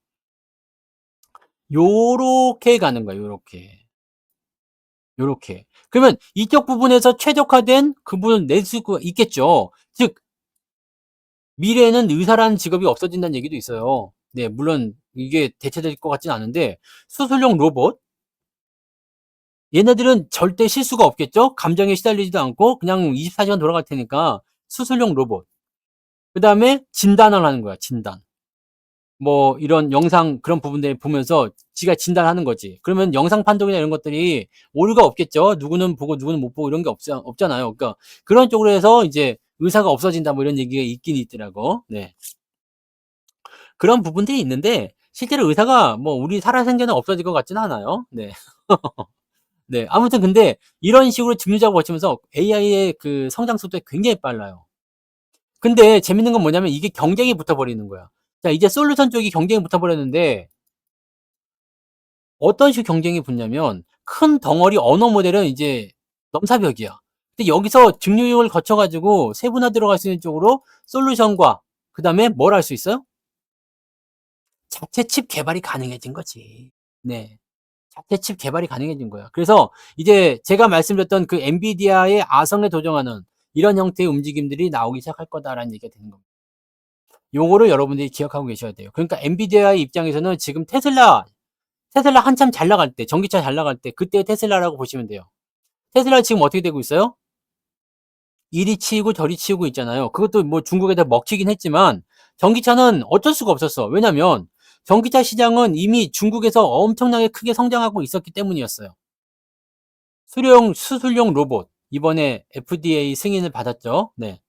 요렇게 가는 거예요. 요렇게. 그러면 이쪽 부분에서 최적화된 그 부분을 낼 수가 있겠죠. 즉 미래에는 의사라는 직업이 없어진다는 얘기도 있어요. 네, 물론 이게 대체될 것 같진 않은데 수술용 로봇 얘네들은 절대 실수가 없겠죠. 감정에 시달리지도 않고 그냥 24시간 돌아갈 테니까 수술용 로봇. 그다음에 진단을 하는 거야. 진단. 뭐 이런 영상 그런 부분들 보면서 지가 진단하는 거지. 그러면 영상 판독이나 이런 것들이 오류가 없겠죠. 누구는 보고 누구는 못 보고 이런 게 없잖아요. 그러니까 그런 쪽으로 해서 이제 의사가 없어진다 뭐 이런 얘기가 있긴 있더라고. 네. 그런 부분들이 있는데 실제로 의사가 뭐 우리 살아생전에 없어질 것 같지는 않아요. 네. 네. 아무튼 근데 이런 식으로 증류 작업을 거치면서 AI의 그 성장 속도가 굉장히 빨라요. 근데 재밌는 건 뭐냐면 이게 경쟁이 붙어버리는 거야. 자, 이제 솔루션 쪽이 경쟁이 붙어버렸는데 어떤 식으로 경쟁이 붙냐면 큰 덩어리 언어 모델은 이제 넘사벽이야. 근데 여기서 증류를 거쳐가지고 세분화 들어갈 수 있는 쪽으로 솔루션과 그 다음에 뭘 할 수 있어요? 자체 칩 개발이 가능해진 거지. 네. 자체 칩 개발이 가능해진 거야. 그래서 이제 제가 말씀드렸던 그 엔비디아의 아성에 도전하는 이런 형태의 움직임들이 나오기 시작할 거다라는 얘기가 되는 겁니다. 요거를 여러분들이 기억하고 계셔야 돼요. 그러니까 엔비디아의 입장에서는 지금 테슬라 한참 잘 나갈 때, 전기차 잘 나갈 때 그때 테슬라라고 보시면 돼요. 테슬라 지금 어떻게 되고 있어요? 이리 치이고 저리 치우고 있잖아요. 그것도 뭐 중국에다 먹히긴 했지만 전기차는 어쩔 수가 없었어. 왜냐면 전기차 시장은 이미 중국에서 엄청나게 크게 성장하고 있었기 때문이었어요. 수술용 로봇 이번에 FDA 승인을 받았죠. 네.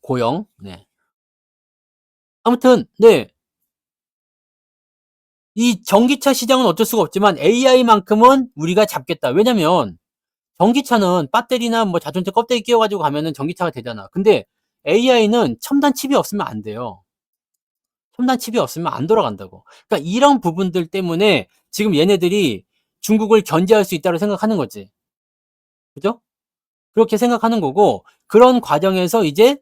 고영. 네. 아무튼 네. 이 전기차 시장은 어쩔 수가 없지만 AI만큼은 우리가 잡겠다. 왜냐면 전기차는 배터리나 뭐 자동차 껍데기 끼워 가지고 가면은 전기차가 되잖아. 근데 AI는 첨단 칩이 없으면 안 돼요. 첨단 칩이 없으면 안 돌아간다고. 그러니까 이런 부분들 때문에 지금 얘네들이 중국을 견제할 수 있다고 생각하는 거지. 그죠? 그렇게 생각하는 거고 그런 과정에서 이제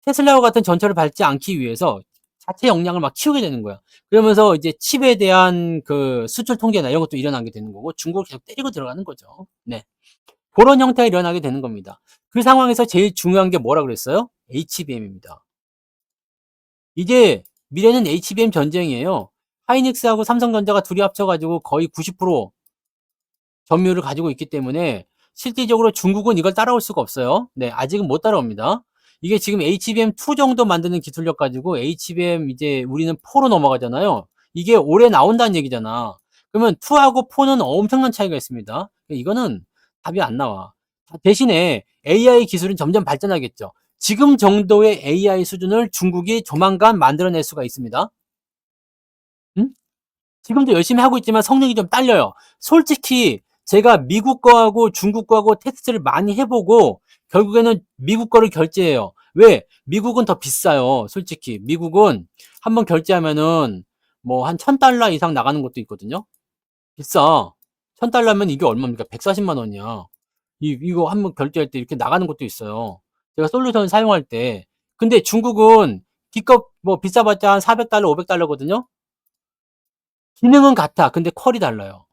테슬라와 같은 전철을 밟지 않기 위해서 자체 역량을 막 키우게 되는 거야. 그러면서 이제 칩에 대한 그 수출 통제나 이런 것도 일어나게 되는 거고 중국을 계속 때리고 들어가는 거죠. 네. 그런 형태가 일어나게 되는 겁니다. 그 상황에서 제일 중요한 게 뭐라 그랬어요? HBM입니다. 이제 미래는 HBM 전쟁이에요. 하이닉스하고 삼성전자가 둘이 합쳐가지고 거의 90% 점유율을 가지고 있기 때문에 실질적으로 중국은 이걸 따라올 수가 없어요. 네, 아직은 못 따라옵니다. 이게 지금 HBM2 정도 만드는 기술력 가지고 HBM 이제 우리는 4로 넘어가잖아요. 이게 올해 나온다는 얘기잖아. 그러면 2하고 4는 엄청난 차이가 있습니다. 이거는 답이 안 나와. 대신에 AI 기술은 점점 발전하겠죠. 지금 정도의 AI 수준을 중국이 조만간 만들어낼 수가 있습니다. 응? 지금도 열심히 하고 있지만 성능이 좀 딸려요. 솔직히 제가 미국 거하고 중국 거하고 테스트를 많이 해보고 결국에는 미국 거를 결제해요. 왜? 미국은 더 비싸요. 솔직히 미국은 한번 결제하면은 뭐 한 1000달러 이상 나가는 것도 있거든요. 비싸. 1000달러면 이게 얼마입니까? 140만 원이야. 이거 한번 결제할 때 이렇게 나가는 것도 있어요. 제가 솔루션 사용할 때. 근데 중국은 기껏 뭐 비싸봤자 한 400달러, 500달러거든요. 기능은 같아. 근데 퀄이 달라요.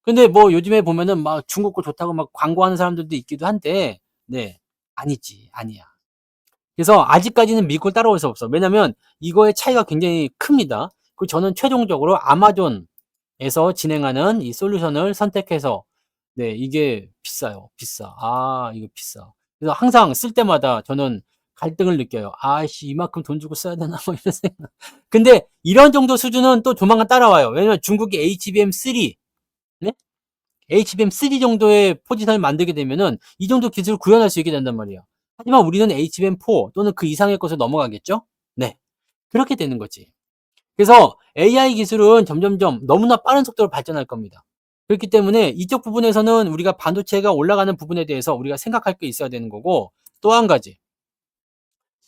근데 뭐 요즘에 보면은 막 중국 거 좋다고 막 광고하는 사람들도 있기도 한데, 네. 아니지. 아니야. 그래서 아직까지는 미국을 따라올 수 없어. 왜냐면 이거의 차이가 굉장히 큽니다. 그리고 저는 최종적으로 아마존에서 진행하는 이 솔루션을 선택해서, 네, 이게 비싸요. 비싸. 아, 이거 비싸. 그래서 항상 쓸 때마다 저는 갈등을 느껴요. 아씨, 이만큼 돈 주고 써야 되나? 뭐 이런 생각. 근데 이런 정도 수준은 또 조만간 따라와요. 왜냐면 중국이 HBM3, 네? HBM3 정도의 포지션을 만들게 되면은 이 정도 기술을 구현할 수 있게 된단 말이에요. 하지만 우리는 HBM4 또는 그 이상의 것을 넘어가겠죠? 네. 그렇게 되는 거지. 그래서 AI 기술은 점점점 너무나 빠른 속도로 발전할 겁니다. 그렇기 때문에 이쪽 부분에서는 우리가 반도체가 올라가는 부분에 대해서 우리가 생각할 게 있어야 되는 거고 또 한 가지.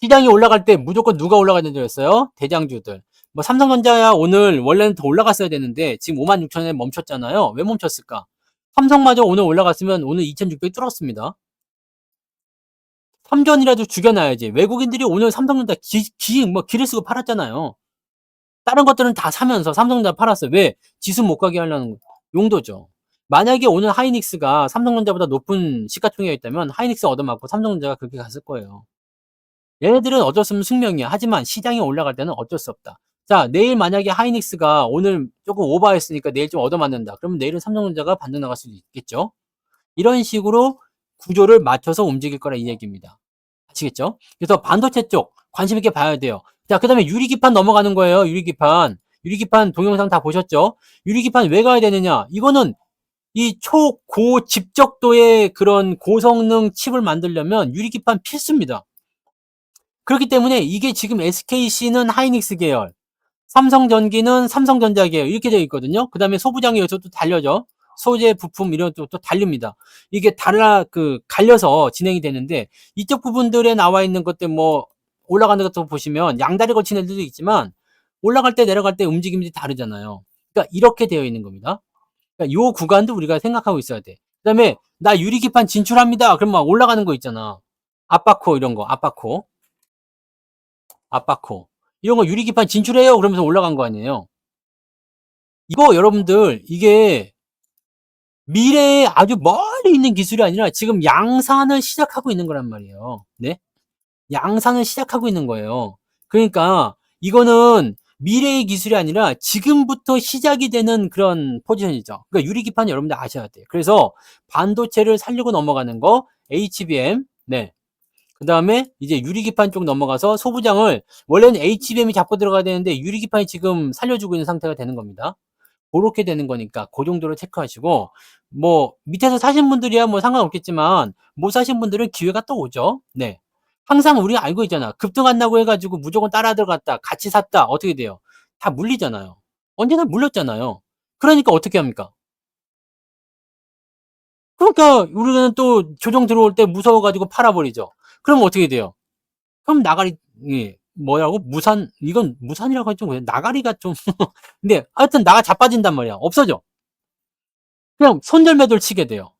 시장이 올라갈 때 무조건 누가 올라가는 줄 알았어요? 대장주들. 뭐 삼성전자야 오늘 원래는 더 올라갔어야 되는데 지금 56,000원에 멈췄잖아요. 왜 멈췄을까? 삼성마저 오늘 올라갔으면 오늘 2,600 뚫었습니다. 삼전이라도 죽여놔야지. 외국인들이 오늘 삼성전자 기를 쓰고 팔았잖아요. 다른 것들은 다 사면서 삼성전자 팔았어요. 왜? 지수 못 가게 하려는 용도죠. 만약에 오늘 하이닉스가 삼성전자보다 높은 시가총액이 있다면 하이닉스 얻어맞고 삼성전자가 그렇게 갔을 거예요. 얘네들은 어쩔 수 없는 숙명이야. 하지만 시장이 올라갈 때는 어쩔 수 없다. 자, 내일 만약에 하이닉스가 오늘 조금 오버했으니까 내일 좀 얻어맞는다. 그러면 내일은 삼성전자가 반등 나갈 수도 있겠죠. 이런 식으로 구조를 맞춰서 움직일 거라 이 얘기입니다. 아시겠죠? 그래서 반도체 쪽 관심 있게 봐야 돼요. 자, 그 다음에 유리기판 넘어가는 거예요. 유리기판. 유리기판 동영상 다 보셨죠? 유리기판 왜 가야 되느냐? 이거는 이 초고집적도의 그런 고성능 칩을 만들려면 유리기판 필수입니다. 그렇기 때문에 이게 지금 SKC는 하이닉스 계열, 삼성전기는 삼성전자 계열 이렇게 되어 있거든요. 그 다음에 소부장이 여기서 또 달려져. 소재, 부품 이런 또 달립니다. 이게 갈려서 진행이 되는데 이쪽 부분들에 나와 있는 것들 뭐 올라가는 것도 보시면 양다리 걸친 애들도 있지만 올라갈 때 내려갈 때 움직임이 다르잖아요. 그러니까 이렇게 되어 있는 겁니다. 그러니까 요 구간도 우리가 생각하고 있어야 돼. 그 다음에 나 유리기판 진출합니다. 그럼 막 올라가는 거 있잖아. 아빠코 이런 거, 아빠코. 이런 거 유리기판 진출해요. 그러면서 올라간 거 아니에요. 이거 여러분들 이게 미래에 아주 멀리 있는 기술이 아니라 지금 양산을 시작하고 있는 거란 말이에요. 네? 양산을 시작하고 있는 거예요. 그러니까 이거는 미래의 기술이 아니라 지금부터 시작이 되는 그런 포지션이죠. 그러니까 유리기판 여러분들 아셔야 돼요. 그래서 반도체를 살리고 넘어가는 거 HBM, 네. 그 다음에 이제 유리기판 쪽 넘어가서 소부장을 원래는 HBM이 잡고 들어가야 되는데 유리기판이 지금 살려주고 있는 상태가 되는 겁니다. 그렇게 되는 거니까 그 정도로 체크하시고 뭐 밑에서 사신 분들이야 뭐 상관없겠지만 못 사신 분들은 기회가 또 오죠. 네. 항상 우리가 알고 있잖아. 급등한다고 해가지고 무조건 따라 들어갔다. 같이 샀다. 어떻게 돼요? 다 물리잖아요. 언제나 물렸잖아요. 그러니까 어떻게 합니까? 그러니까 우리는 또 조정 들어올 때 무서워가지고 팔아버리죠. 그럼 어떻게 돼요? 그럼 나가리, 예, 뭐라고? 무산, 이건 무산이라고 하지 좀 그래. 나가리가 좀, 근데 하여튼 나가 자빠진단 말이야. 없어져. 그냥 손절매도를 치게 돼요.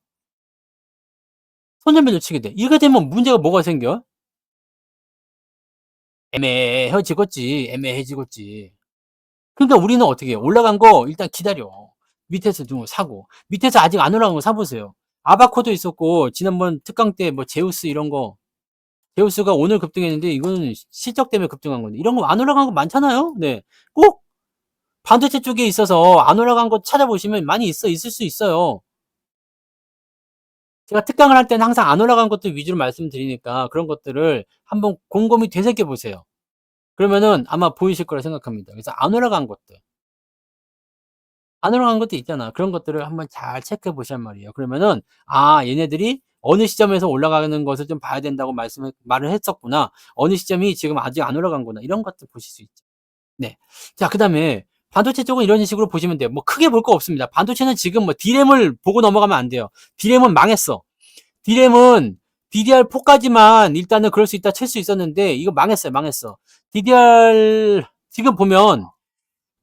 손절매도를 치게 돼. 이렇게 되면 문제가 뭐가 생겨? 애매해지겠지. 애매해지겠지. 그러니까 우리는 어떻게 해요? 올라간 거 일단 기다려. 밑에서 좀 사고. 밑에서 아직 안 올라간 거 사보세요. 아바코도 있었고, 지난번 특강 때 뭐 제우스 이런 거, 제우스가 오늘 급등했는데 이거는 실적 때문에 급등한 건데, 이런 거 안 올라간 거 많잖아요? 네. 꼭 반도체 쪽에 있어서 안 올라간 거 찾아보시면 많이 있을 수 있어요. 제가 특강을 할 때는 항상 안 올라간 것들 위주로 말씀드리니까 그런 것들을 한번 곰곰이 되새겨 보세요. 그러면은 아마 보이실 거라 생각합니다. 그래서 안 올라간 것들, 안 올라간 것도 있잖아. 그런 것들을 한번 잘 체크해 보시란 말이에요. 그러면은 아, 얘네들이 어느 시점에서 올라가는 것을 좀 봐야 된다고 말을 했었구나. 어느 시점이 지금 아직 안 올라간구나. 이런 것들 보실 수 있죠. 네. 자, 그다음에 반도체 쪽은 이런 식으로 보시면 돼요. 뭐 크게 볼 거 없습니다. 반도체는 지금 뭐 D램을 보고 넘어가면 안 돼요. D램은 망했어. D램은 DDR4까지만 일단은 그럴 수 있다 칠 수 있었는데 이거 망했어요. 망했어. DDR 지금 보면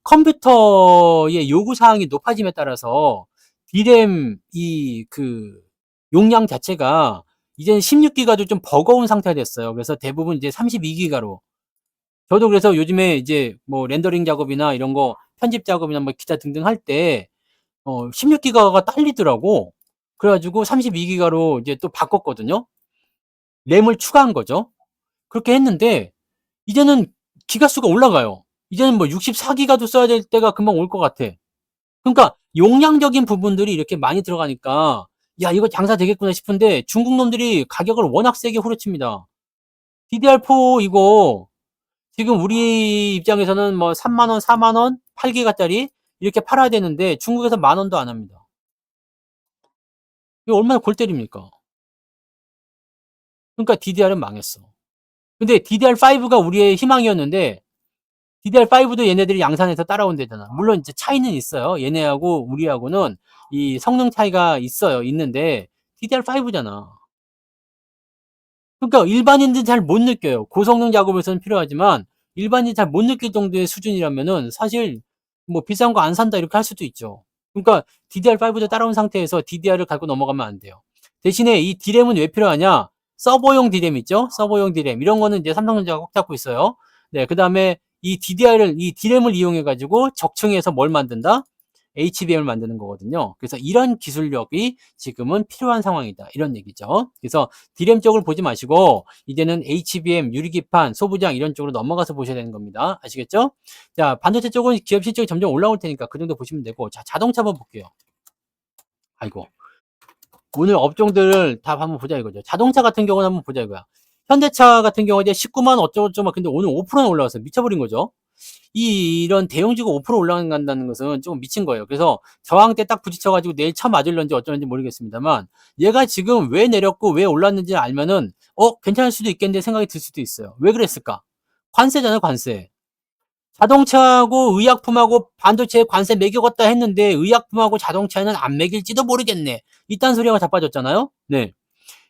컴퓨터의 요구 사항이 높아짐에 따라서 D램 그 용량 자체가 이제는 16기가도 좀 버거운 상태가 됐어요. 그래서 대부분 이제 32기가로. 저도 그래서 요즘에 이제 뭐 렌더링 작업이나 이런 거 편집 작업이나 뭐 기타 등등 할 때 16기가가 딸리더라고. 그래가지고 32기가로 이제 또 바꿨거든요. 램을 추가한 거죠. 그렇게 했는데 이제는 기가 수가 올라가요. 이제는 뭐 64기가도 써야 될 때가 금방 올 것 같아. 그러니까 용량적인 부분들이 이렇게 많이 들어가니까 야, 이거 장사 되겠구나 싶은데 중국 놈들이 가격을 워낙 세게 후려칩니다. DDR4 이거 지금 우리 입장에서는 뭐 3만 원, 4만 원, 8기가짜리 이렇게 팔아야 되는데 중국에서 만 원도 안 합니다. 이거 얼마나 골 때립니까? 그러니까 DDR은 망했어. 근데 DDR5가 우리의 희망이었는데 DDR5도 얘네들이 양산해서 따라온대잖아. 물론 이제 차이는 있어요. 얘네하고 우리하고는 이 성능 차이가 있어요. 있는데 DDR5잖아. 그러니까 일반인들은 잘 못 느껴요. 고성능 작업에서는 필요하지만 일반인이 잘 못 느낄 정도의 수준이라면은 사실 뭐 비싼 거 안 산다 이렇게 할 수도 있죠. 그러니까 DDR5도 따라온 상태에서 DDR을 갖고 넘어가면 안 돼요. 대신에 이 D램은 왜 필요하냐? 서버용 D램 있죠? 서버용 D램. 이런 거는 이제 삼성전자가 꼭 잡고 있어요. 네, 그 다음에 이 D램을 이용해 가지고 적층해서 뭘 만든다? HBM을 만드는 거거든요. 그래서 이런 기술력이 지금은 필요한 상황이다. 이런 얘기죠. 그래서 D램 쪽을 보지 마시고 이제는 HBM, 유리기판, 소부장 이런 쪽으로 넘어가서 보셔야 되는 겁니다. 아시겠죠? 자, 반도체 쪽은 기업 실적이 점점 올라올 테니까 그 정도 보시면 되고 자, 자동차 한번 볼게요. 아이고. 오늘 업종들을 다 한번 보자 이거죠. 자동차 같은 경우는 한번 보자 이거야. 현대차 같은 경우에 이제 19만 어쩌고저쩌고 근데 오늘 5%나 올라왔어요. 미쳐버린 거죠. 이런 대형주가 5% 올라간다는 것은 좀 미친 거예요. 그래서 저항 때 딱 부딪혀가지고 내일 차 맞을런지 어쩌는지 모르겠습니다만 얘가 지금 왜 내렸고 왜 올랐는지 알면은 괜찮을 수도 있겠는데 생각이 들 수도 있어요. 왜 그랬을까? 관세잖아요, 관세. 자동차하고 의약품하고 반도체에 관세 매겼다 했는데 의약품하고 자동차에는 안 매길지도 모르겠네. 이딴 소리가 자빠졌잖아요. 네.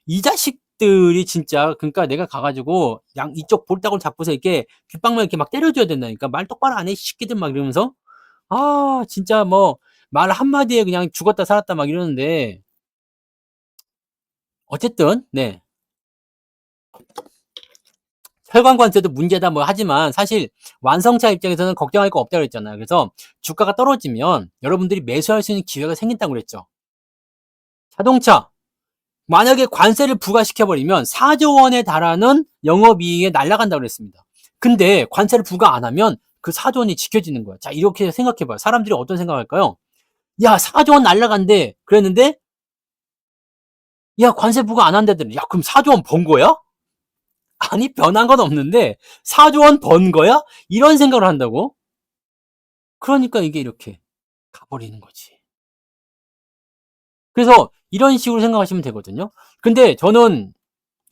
이 자식들이 진짜 그러니까 내가 가가지고 이쪽 볼따구를 잡고서 이렇게 귓방만 이렇게 막 때려줘야 된다니까 말 똑바로 안 해, 이 새끼들 막 이러면서 아 진짜 뭐 말 한마디에 그냥 죽었다 살았다 막 이러는데 어쨌든 네. 혈관관세도 문제다 뭐 하지만 사실 완성차 입장에서는 걱정할 거 없다고 그랬잖아요. 그래서 주가가 떨어지면 여러분들이 매수할 수 있는 기회가 생긴다고 그랬죠. 자동차 만약에 관세를 부과시켜버리면 4조 원에 달하는 영업이익에 날아간다고 그랬습니다. 근데 관세를 부과 안 하면 그 4조 원이 지켜지는 거야. 자, 이렇게 생각해봐요. 사람들이 어떤 생각할까요? 야, 4조 원 날아간대. 그랬는데, 야, 관세 부과 안 한다더니, 야, 그럼 4조 원 번 거야? 아니, 변한 건 없는데, 4조 원 번 거야? 이런 생각을 한다고? 그러니까 이게 이렇게 가버리는 거지. 그래서 이런 식으로 생각하시면 되거든요. 근데 저는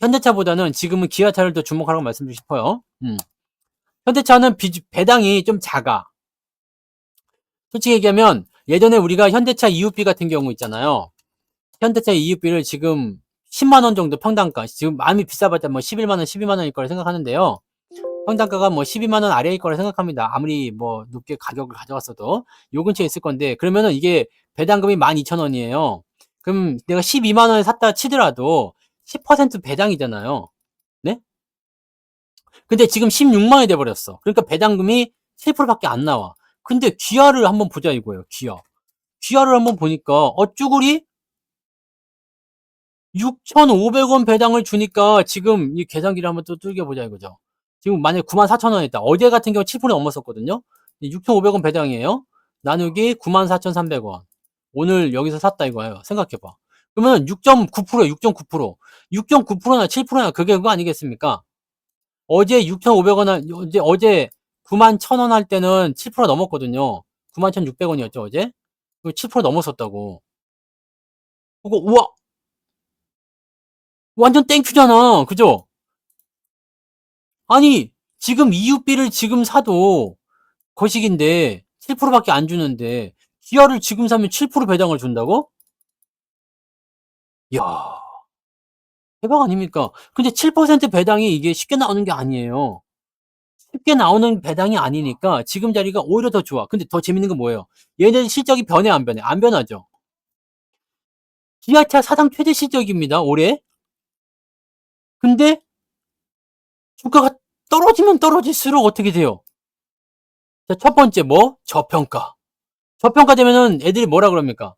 현대차보다는 지금은 기아차를 더 주목하라고 말씀드리고 싶어요. 현대차는 배당이 좀 작아. 솔직히 얘기하면 예전에 우리가 현대차 EUB 같은 경우 있잖아요. 현대차 EUB를 지금 10만 원 정도 평당가, 지금 마음이 비싸봤자 뭐 11만 원, 12만 원일 거라 생각하는데요. 평당가가 뭐 12만 원 아래일 거라 생각합니다. 아무리 뭐 높게 가격을 가져왔어도 요 근처에 있을 건데, 그러면은 이게 배당금이 12,000원이에요. 그럼 내가 12만 원에 샀다 치더라도 10% 배당이잖아요. 네? 근데 지금 16만 원이 돼버렸어. 그러니까 배당금이 7%밖에 안 나와. 근데 기아를 한번 보자 이거예요. 기아. 기아를 한번 보니까 쭈구리 6,500원 배당을 주니까 지금 이 계산기를 한번 또 뚫겨보자 이거죠. 지금 만약에 94,000원 했다. 어제 같은 경우 7% 넘었었거든요. 6,500원 배당이에요. 나누기 94,300원. 오늘 여기서 샀다 이거예요. 생각해봐. 그러면 6.9%예요. 6.9%. 6.9%나 7%나 그게 그거 아니겠습니까? 어제 6,500원, 어제 91,000원 할 때는 7% 넘었거든요. 91,600원이었죠, 어제? 7% 넘었었다고. 그거, 우와! 완전 땡큐잖아. 그죠? 아니, 지금 EUB를 지금 사도 거식인데 7%밖에 안 주는데 기아를 지금 사면 7% 배당을 준다고? 이야, 대박 아닙니까? 근데 7% 배당이 이게 쉽게 나오는 게 아니에요. 쉽게 나오는 배당이 아니니까 지금 자리가 오히려 더 좋아. 근데 더 재밌는 건 뭐예요? 얘네 실적이 변해, 안 변해? 안 변하죠. 기아차 사상 최대 실적입니다, 올해. 근데 주가가 떨어지면 떨어질수록 어떻게 돼요? 자, 첫 번째 뭐? 저평가. 저평가 되면은 애들이 뭐라 그럽니까?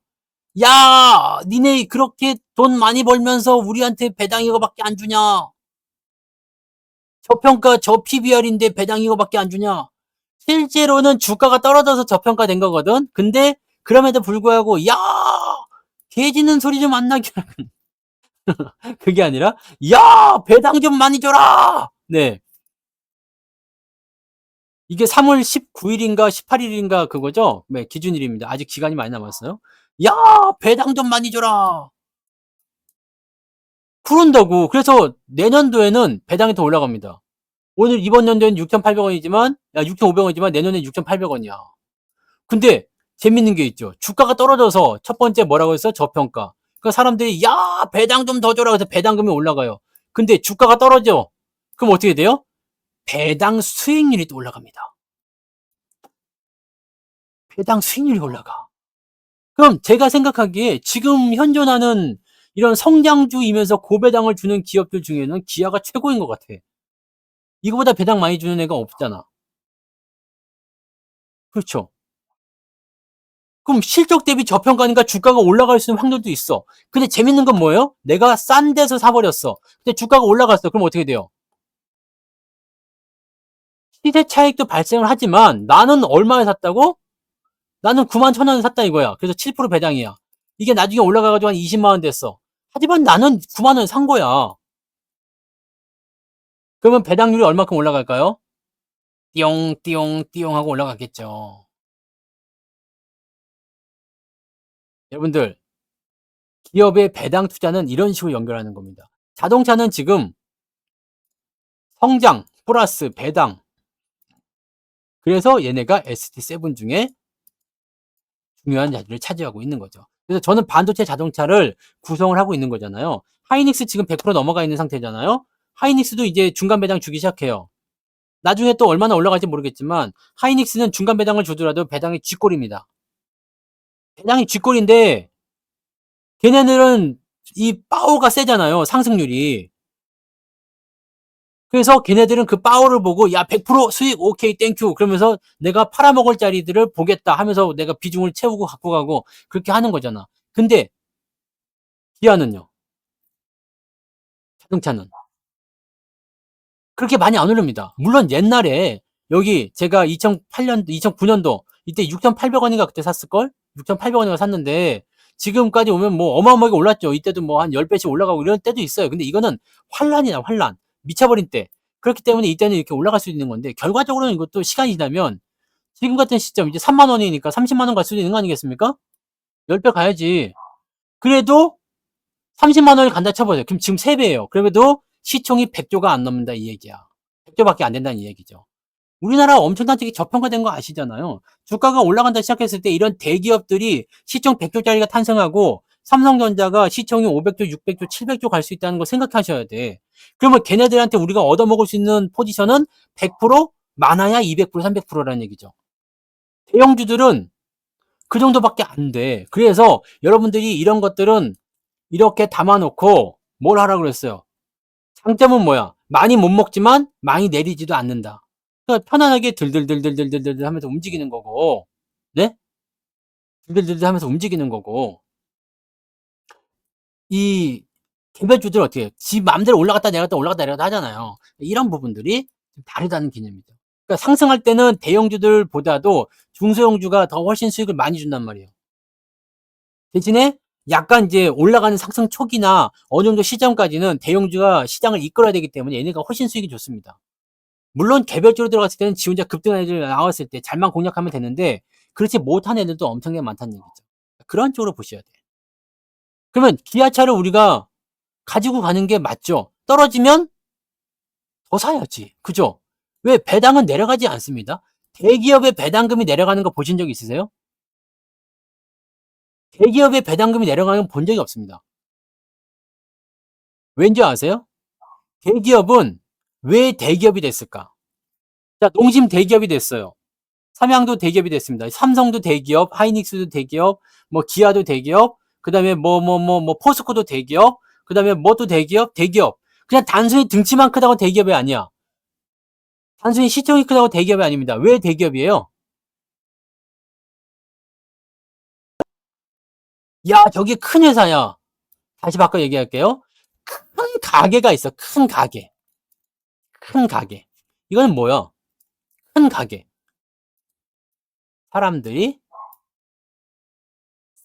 야, 니네 그렇게 돈 많이 벌면서 우리한테 배당 이거밖에 안 주냐? 저평가 저 PBR인데 배당 이거밖에 안 주냐? 실제로는 주가가 떨어져서 저평가된 거거든. 근데 그럼에도 불구하고 야, 개짖는 소리 좀 안 나게 그게 아니라 야, 배당 좀 많이 줘라. 네. 이게 3월 19일인가 18일인가 그거죠? 네, 기준일입니다. 아직 기간이 많이 남았어요. 야, 배당 좀 많이 줘라. 그런다고. 그래서 내년도에는 배당이 더 올라갑니다. 오늘 이번 연도엔 6,800원이지만, 6,500원이지만 내년에 6,800원이야. 근데 재밌는 게 있죠. 주가가 떨어져서 첫 번째 뭐라고 했어? 저평가. 그 사람들이 야, 배당 좀 더 줘라. 그래서 배당금이 올라가요. 근데 주가가 떨어져. 그럼 어떻게 돼요? 배당 수익률이 또 올라갑니다. 배당 수익률이 올라가. 그럼 제가 생각하기에 지금 현존하는 이런 성장주이면서 고배당을 주는 기업들 중에는 기아가 최고인 것 같아. 이거보다 배당 많이 주는 애가 없잖아. 그렇죠. 그럼 실적 대비 저평가니까 주가가 올라갈 수 있는 확률도 있어. 근데 재밌는 건 뭐예요? 내가 싼 데서 사버렸어. 근데 주가가 올라갔어. 그럼 어떻게 돼요? 시세 차익도 발생을 하지만 나는 얼마에 샀다고? 나는 91,000원에 샀다 이거야. 그래서 7% 배당이야. 이게 나중에 올라가가지고 한 20만 원 됐어. 하지만 나는 9만 원에 산 거야. 그러면 배당률이 얼마큼 올라갈까요? 띠용띠용띠용 하고 올라가겠죠. 여러분들, 기업의 배당 투자는 이런 식으로 연결하는 겁니다. 자동차는 지금 성장 플러스 배당. 그래서 얘네가 ST7 중에 중요한 자리를 차지하고 있는 거죠. 그래서 저는 반도체 자동차를 구성을 하고 있는 거잖아요. 하이닉스 지금 100% 넘어가 있는 상태잖아요. 하이닉스도 이제 중간 배당 주기 시작해요. 나중에 또 얼마나 올라갈지 모르겠지만 하이닉스는 중간 배당을 주더라도 배당이 쥐꼬리입니다. 배당이 쥐꼬리인데 걔네들은 이 파워가 세잖아요. 상승률이. 그래서 걔네들은 그 파워를 보고 야 100% 수익 오케이 땡큐 그러면서 내가 팔아먹을 자리들을 보겠다 하면서 내가 비중을 채우고 갖고 가고 그렇게 하는 거잖아. 근데 기아는요. 자동차는 그렇게 많이 안 오릅니다. 물론 옛날에 여기 제가 2008년 2009년도 이때 6,800원인가 그때 샀을걸? 6,800원인가 샀는데 지금까지 오면 뭐 어마어마하게 올랐죠. 이때도 뭐 한 10배씩 올라가고 이런 때도 있어요. 근데 이거는 환란이야, 환란. 미쳐버린 때. 그렇기 때문에 이때는 이렇게 올라갈 수 있는 건데 결과적으로는 이것도 시간이 지나면 지금 같은 시점 이제 3만 원이니까 30만 원 갈 수도 있는 거 아니겠습니까? 10배 가야지. 그래도 30만 원을 간다 쳐보세요. 그럼 지금 3배예요. 그래도 시총이 100조가 안 넘는다 이 얘기야. 100조밖에 안 된다는 이 얘기죠. 우리나라 엄청나게 저평가된 거 아시잖아요. 주가가 올라간다 시작했을 때 이런 대기업들이 시총 100조짜리가 탄생하고 삼성전자가 시총이 500조, 600조, 700조 갈 수 있다는 거 생각하셔야 돼. 그러면 걔네들한테 우리가 얻어먹을 수 있는 포지션은 100% 많아야 200%, 300%라는 얘기죠. 대형주들은 그 정도밖에 안 돼. 그래서 여러분들이 이런 것들은 이렇게 담아놓고 뭘 하라고 그랬어요? 장점은 뭐야? 많이 못 먹지만 많이 내리지도 않는다. 그러니까 편안하게 들들들들들들들 하면서 움직이는 거고, 네? 들들들들 하면서 움직이는 거고, 이 개별주들 어떻게 해요? 지 마음대로 올라갔다 내려갔다 올라갔다 내려갔다 하잖아요. 이런 부분들이 좀 다르다는 개념이죠. 그러니까 상승할 때는 대형주들보다도 중소형주가 더 훨씬 수익을 많이 준단 말이에요. 대신에 약간 이제 올라가는 상승 초기나 어느 정도 시점까지는 대형주가 시장을 이끌어야 되기 때문에 얘네가 훨씬 수익이 좋습니다. 물론 개별적으로 들어갔을 때는 지 혼자 급등한 애들 나왔을 때 잘만 공략하면 되는데 그렇지 못한 애들도 엄청나게 많다는 얘기죠. 그런 쪽으로 보셔야 돼요. 그러면 기아차를 우리가 가지고 가는 게 맞죠. 떨어지면 더 사야지. 그죠? 왜 배당은 내려가지 않습니다. 대기업의 배당금이 내려가는 거 보신 적 있으세요? 대기업의 배당금이 내려가는 건 본 적이 없습니다. 왠지 아세요? 대기업은 왜 대기업이 됐을까? 자, 농심 대기업이 됐어요. 삼양도 대기업이 됐습니다. 삼성도 대기업, 하이닉스도 대기업, 뭐 기아도 대기업, 그다음에 뭐 포스코도 대기업, 그다음에 뭐도 대기업, 대기업. 그냥 단순히 등치만 크다고 대기업이 아니야. 단순히 시총이 크다고 대기업이 아닙니다. 왜 대기업이에요? 야, 저기 큰 회사야. 다시 바꿔 얘기할게요. 큰 가게가 있어. 큰 가게. 큰 가게. 이거는 뭐야? 큰 가게. 사람들이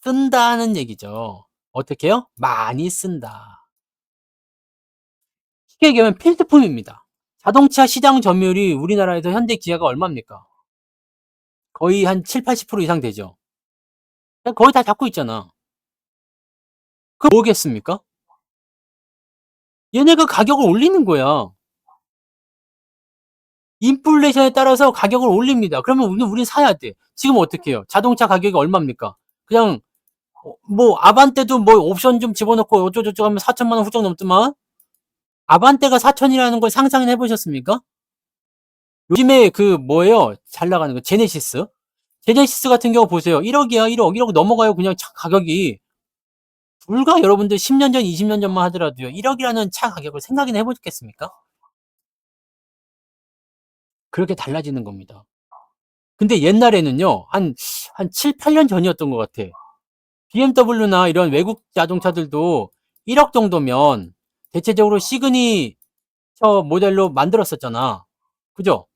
쓴다는 얘기죠. 어떻게 해요? 많이 쓴다. 쉽게 얘기하면 필수품입니다. 자동차 시장 점유율이 우리나라에서 현대 기아가 얼마입니까? 거의 한 7, 80% 이상 되죠. 거의 다 잡고 있잖아. 그 뭐겠습니까? 얘네가 가격을 올리는 거야. 인플레이션에 따라서 가격을 올립니다. 그러면 우리는 사야 돼. 지금 어떻게 해요? 자동차 가격이 얼마입니까? 그냥 뭐 아반떼도 뭐 옵션 좀 집어넣고 어쩌고저쩌고 하면 4천만 원 훌쩍 넘더만 아반떼가 4천이라는 걸 상상해 보셨습니까? 요즘에 그 뭐예요? 잘 나가는 거 제네시스. 제네시스 같은 경우 보세요. 1억이야, 1억 넘어가요. 그냥 차 가격이. 불과 여러분들 10년 전, 20년 전만 하더라도요. 1억이라는 차 가격을 생각이나 해보겠습니까? 그렇게 달라지는 겁니다. 근데 옛날에는요, 한 7, 8년 전이었던 것 같아. BMW나 이런 외국 자동차들도 1억 정도면 대체적으로 시그니처 모델로 만들었었잖아. 그죠?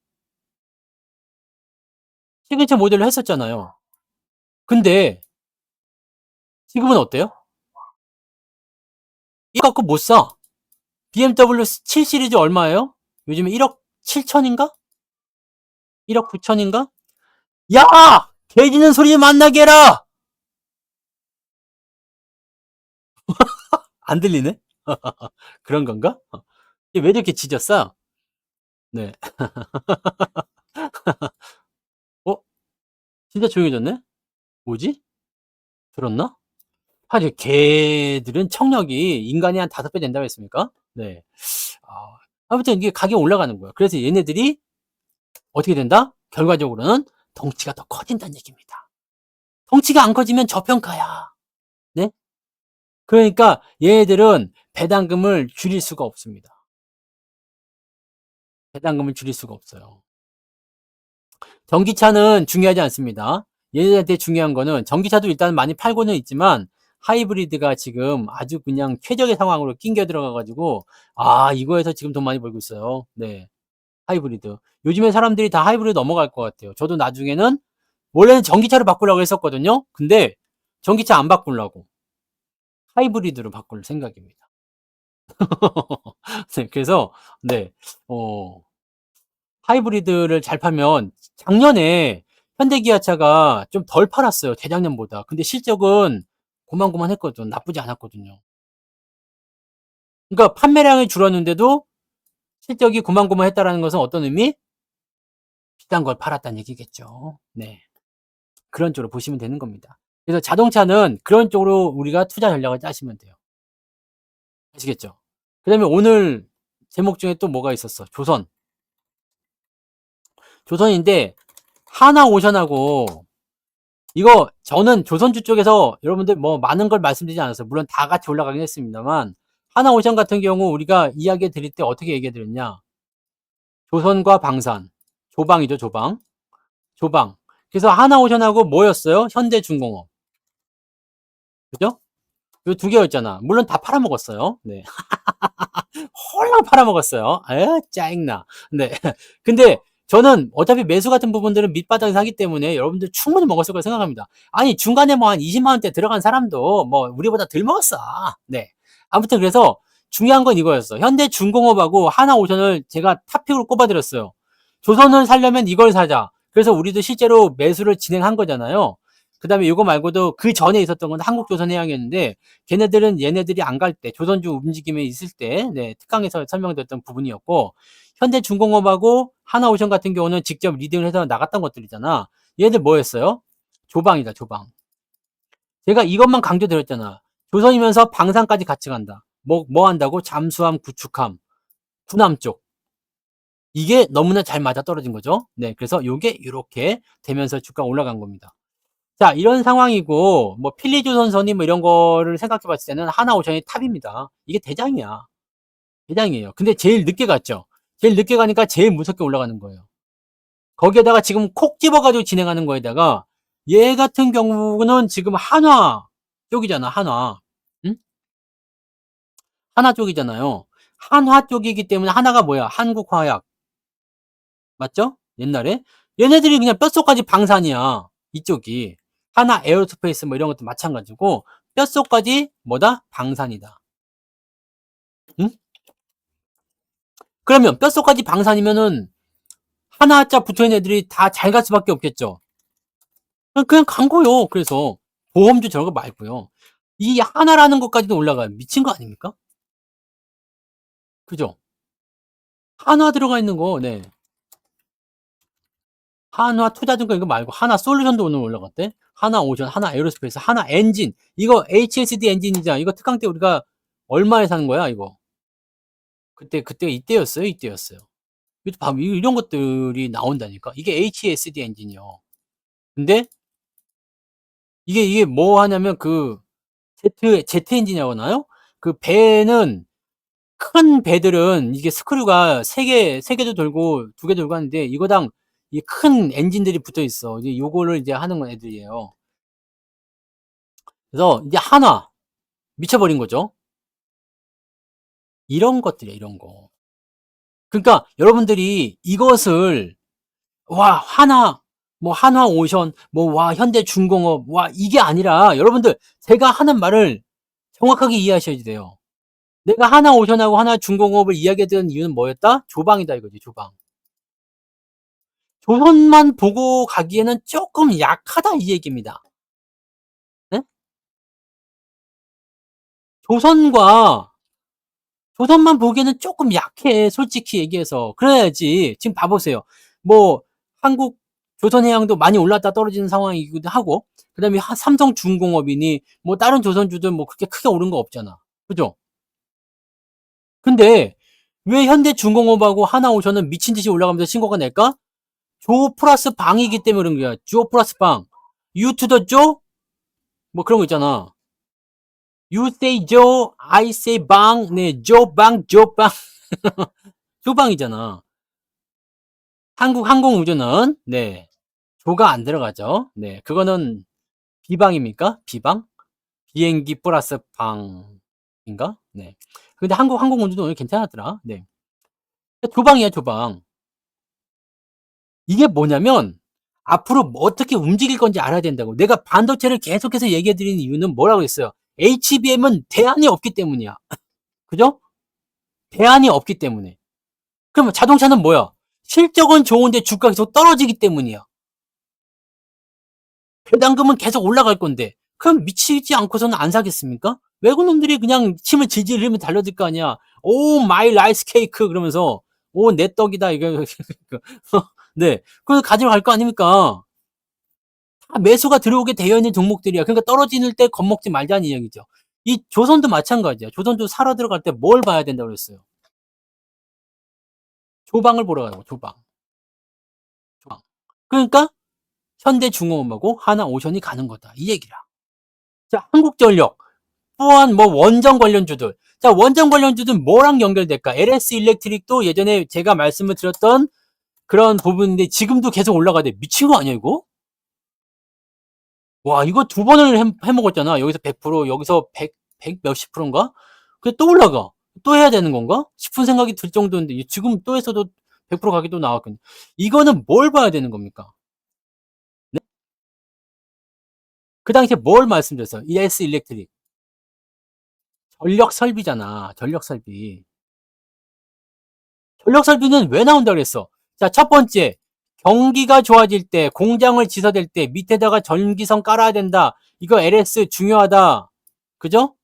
시그니처 모델로 했었잖아요. 근데 지금은 어때요? 이거 갖고 못 사. BMW 7 시리즈 얼마예요? 요즘에 1억 7천인가? 1억 9천인가? 야! 개 짖는 소리 만나게 해라! 안 들리네? 그런 건가? 왜 이렇게 짖었어? 네. 어? 진짜 조용해졌네? 뭐지? 들었나? 사실 개들은 청력이 인간이 한 5배 된다고 했습니까? 네. 아무튼 이게 가격이 올라가는 거야. 그래서 얘네들이 어떻게 된다? 결과적으로는 덩치가 더 커진다는 얘기입니다. 덩치가 안 커지면 저평가야. 네? 그러니까 얘네들은 배당금을 줄일 수가 없습니다. 배당금을 줄일 수가 없어요. 전기차는 중요하지 않습니다. 얘네들한테 중요한 거는 전기차도 일단 많이 팔고는 있지만 하이브리드가 지금 아주 그냥 최적의 상황으로 낑겨 들어가 가지고 이거에서 지금 돈 많이 벌고 있어요. 네. 하이브리드. 요즘에 사람들이 다 하이브리드 넘어갈 것 같아요. 저도 나중에는 원래는 전기차로 바꾸려고 했었거든요. 근데 전기차 안 바꾸려고 하이브리드로 바꿀 생각입니다. 네, 그래서 네. 어 하이브리드를 잘 팔면 작년에 현대기아차가 좀 덜 팔았어요. 재작년보다. 근데 실적은 고만고만했거든. 나쁘지 않았거든요. 그러니까 판매량이 줄었는데도 실적이 고만고만했다라는 것은 어떤 의미? 비싼 걸 팔았다는 얘기겠죠. 네. 그런 쪽으로 보시면 되는 겁니다. 그래서 자동차는 그런 쪽으로 우리가 투자 전략을 짜시면 돼요. 아시겠죠? 그다음에 오늘 제목 중에 또 뭐가 있었어? 조선. 조선인데 하나오션하고 이거 저는 조선주 쪽에서 여러분들 뭐 많은 걸 말씀드리지 않았어요. 물론 다 같이 올라가긴 했습니다만 하나오션 같은 경우 우리가 이야기 드릴 때 어떻게 얘기해 드렸냐? 조선과 방산. 조방이죠, 조방. 조방. 그래서 하나오션하고 뭐였어요? 현대중공업. 그죠? 요 두 개였잖아. 물론 다 팔아먹었어요. 네. 홀랑 팔아먹었어요. 짜증나. 네. 근데 저는 어차피 매수 같은 부분들은 밑바닥에서 하기 때문에 여러분들 충분히 먹었을 거라 생각합니다. 아니, 중간에 뭐 한 20만 원대 들어간 사람도 뭐 우리보다 덜 먹었어. 네. 아무튼 그래서 중요한 건 이거였어. 현대중공업하고 하나오션을 제가 탑픽으로 꼽아드렸어요. 조선을 살려면 이걸 사자. 그래서 우리도 실제로 매수를 진행한 거잖아요. 그 다음에 이거 말고도 그 전에 있었던 건 한국조선해양이었는데 걔네들은 얘네들이 안 갈 때 조선주 움직임에 있을 때 네, 특강에서 설명드렸던 부분이었고 현대중공업하고 하나오션 같은 경우는 직접 리딩을 해서 나갔던 것들이잖아. 얘들 뭐였어요? 조방이다, 조방. 제가 이것만 강조드렸잖아. 조선이면서 방산까지 같이 간다. 뭐 한다고? 잠수함, 구축함, 군함 쪽. 이게 너무나 잘 맞아 떨어진 거죠. 네, 그래서 요게 이렇게 되면서 주가가 올라간 겁니다. 자, 이런 상황이고 뭐 필리조선선이 뭐 이런 거를 생각해 봤을 때는 하나오션이 탑입니다. 이게 대장이야. 대장이에요. 근데 제일 늦게 갔죠. 제일 늦게 가니까 제일 무섭게 올라가는 거예요. 거기에다가 지금 콕 집어가지고 진행하는 거에다가 얘 같은 경우는 지금 한화 쪽이잖아, 한화. 응? 한화 쪽이잖아요. 한화 쪽이기 때문에 하나가 뭐야? 한국화약. 맞죠? 옛날에. 얘네들이 그냥 뼛속까지 방산이야. 이쪽이. 하나 에어로스페이스 뭐 이런 것도 마찬가지고 뼛속까지 뭐다? 방산이다. 응? 그러면 뼛속까지 방산이면은 하나자 붙어있는 애들이 다 잘 갈 수밖에 없겠죠. 그냥 간 거요. 그래서 보험주 저런 거 말고요. 이 하나라는 것까지도 올라가요. 미친 거 아닙니까? 그죠? 한화 들어가 있는 거, 네. 한화 투자증권 이거 말고 하나 솔루션도 오늘 올라갔대. 하나 오션, 하나 에어로스페이스, 하나 엔진. 이거 HSD 엔진이잖아. 이거 특강 때 우리가 얼마에 사는 거야, 이거? 그때 이때였어요, 이때였어요. 이런 것들이 나온다니까. 이게 HSD 엔진이요. 근데 이게 뭐 하냐면 그 제트 엔진이라고 하나요? 그 배는 큰 배들은 이게 스크류가 세 개도 돌고 두 개 돌고 하는데 이거당 이 큰 엔진들이 붙어 있어. 이제 요거를 이제 하는 건 애들이에요. 그래서 이제 한화 미쳐버린 거죠. 이런 것들이야, 이런 거. 그러니까 여러분들이 이것을 와 한화 뭐 한화오션 뭐 와 현대중공업 와 이게 아니라 여러분들 제가 하는 말을 정확하게 이해하셔야 돼요. 내가 하나오션하고 하나중공업을 이야기했던 이유는 뭐였다? 조방이다 이거지, 조방. 조선만 보고 가기에는 조금 약하다 이 얘기입니다. 네? 조선과 조선만 보기에는 조금 약해, 솔직히 얘기해서. 그래야지. 지금 봐보세요. 뭐 한국 조선해양도 많이 올랐다 떨어지는 상황이기도 하고, 그다음에 삼성중공업이니 뭐 다른 조선주들 뭐 그렇게 크게 오른 거 없잖아. 그죠? 근데 왜 현대중공업하고 하나오션은 미친 듯이 올라가면서 신고가 낼까? 조 플러스 방이기 때문에 그런 거야. 조 플러스 방. You to the 조? 뭐 그런 거 있잖아. You say 조, I say 방. 네, 조 방, 조 방. 조방이잖아. 한국항공우주는, 네, 조가 안 들어가죠. 네, 그거는 비방입니까? 비방? 비행기 플러스 방인가? 네. 근데 한국항공우주도 오늘 괜찮았더라. 네. 조방이야, 조방. 이게 뭐냐면, 앞으로 뭐 어떻게 움직일 건지 알아야 된다고. 내가 반도체를 계속해서 얘기해 드리는 이유는 뭐라고 했어요? HBM은 대안이 없기 때문이야. 그죠? 대안이 없기 때문에. 그러면 자동차는 뭐야? 실적은 좋은데 주가가 계속 떨어지기 때문이야. 배당금은 계속 올라갈 건데. 그럼 미치지 않고서는 안 사겠습니까? 외국 놈들이 그냥 침을 질질 흘리면 달려들 거 아니야. 오 마이 라이스 케이크 그러면서 오 내 떡이다 이거 네. 그래서 가져갈 거 아닙니까? 다 매수가 들어오게 되어 있는 종목들이야. 그러니까 떨어지는 때 겁먹지 말자는 이야기죠. 이 조선도 마찬가지야. 조선도 사러 들어갈 때 뭘 봐야 된다고 그랬어요? 조방을 보러 가요. 조방. 조방. 그러니까 현대중공업하고 하나오션이 가는 거다. 이 얘기라. 자, 한국전력 또한 뭐 원전 관련주들. 자, 원전 관련주들 뭐랑 연결될까? LS 일렉트릭도 예전에 제가 말씀을 드렸던 그런 부분인데 지금도 계속 올라가대. 미친 거 아니야, 이거? 와, 이거 두 번을 해먹었잖아. 여기서 100%, 여기서 100 몇십 프로인가? 그게 또 올라가. 또 해야 되는 건가? 싶은 생각이 들 정도인데, 지금 또 해서도 100% 가게 또 나왔거든요. 이거는 뭘 봐야 되는 겁니까? 네? 그 당시에 뭘 말씀드렸어요? ES 일렉트릭. 전력 설비잖아. 전력 설비. 전력 설비는 왜 나온다 그랬어? 자, 첫 번째. 경기가 좋아질 때, 공장을 지서될 때, 밑에다가 전기선 깔아야 된다. 이거 LS 중요하다. 그죠?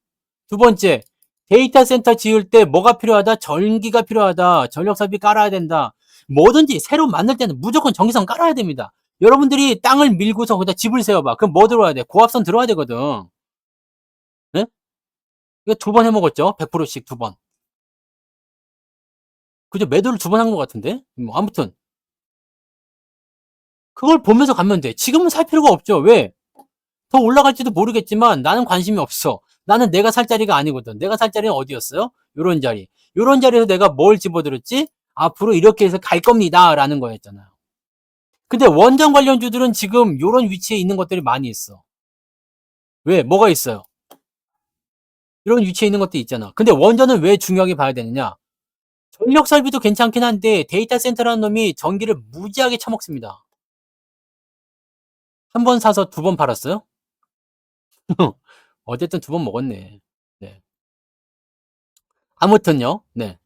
두 번째, 데이터 센터 지을 때 뭐가 필요하다? 전기가 필요하다. 전력 설비 깔아야 된다. 뭐든지 새로 만들 때는 무조건 전기선 깔아야 됩니다. 여러분들이 땅을 밀고서 거기다 집을 세워봐. 그럼 뭐 들어와야 돼? 고압선 들어와야 되거든. 네? 이거 두 번 해먹었죠? 100%씩 두 번. 그죠? 매도를 두 번 한 것 같은데? 뭐, 아무튼. 그걸 보면서 가면 돼. 지금은 살 필요가 없죠. 왜? 더 올라갈지도 모르겠지만 나는 관심이 없어. 나는 내가 살 자리가 아니거든. 내가 살 자리는 어디였어요? 요런 자리. 요런 자리에서 내가 뭘 집어들었지? 앞으로 이렇게 해서 갈 겁니다. 라는 거였잖아요. 근데 원전 관련주들은 지금 요런 위치에 있는 것들이 많이 있어. 왜? 뭐가 있어요? 이런 위치에 있는 것도 있잖아. 근데 원전은 왜 중요하게 봐야 되느냐? 전력 설비도 괜찮긴 한데 데이터 센터라는 놈이 전기를 무지하게 처먹습니다. 한 번 사서 두 번 팔았어요? 어쨌든 두 번 먹었네. 네. 아무튼요. 네.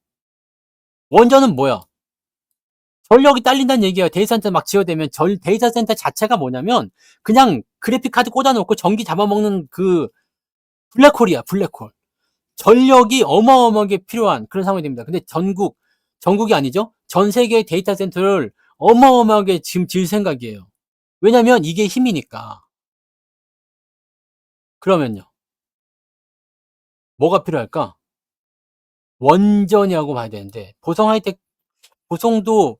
원전은 뭐야? 전력이 딸린다는 얘기예요. 데이터 센터 막 지어대면 데이터 센터 자체가 뭐냐면 그냥 그래픽 카드 꽂아놓고 전기 잡아먹는 그 블랙홀이야. 블랙홀. 전력이 어마어마하게 필요한 그런 상황이 됩니다. 근데 전국이 아니죠. 전 세계의 데이터 센터를 어마어마하게 지금 지을 생각이에요. 왜냐면 이게 힘이니까. 그러면요. 뭐가 필요할까? 원전이라고 봐야 되는데 보성도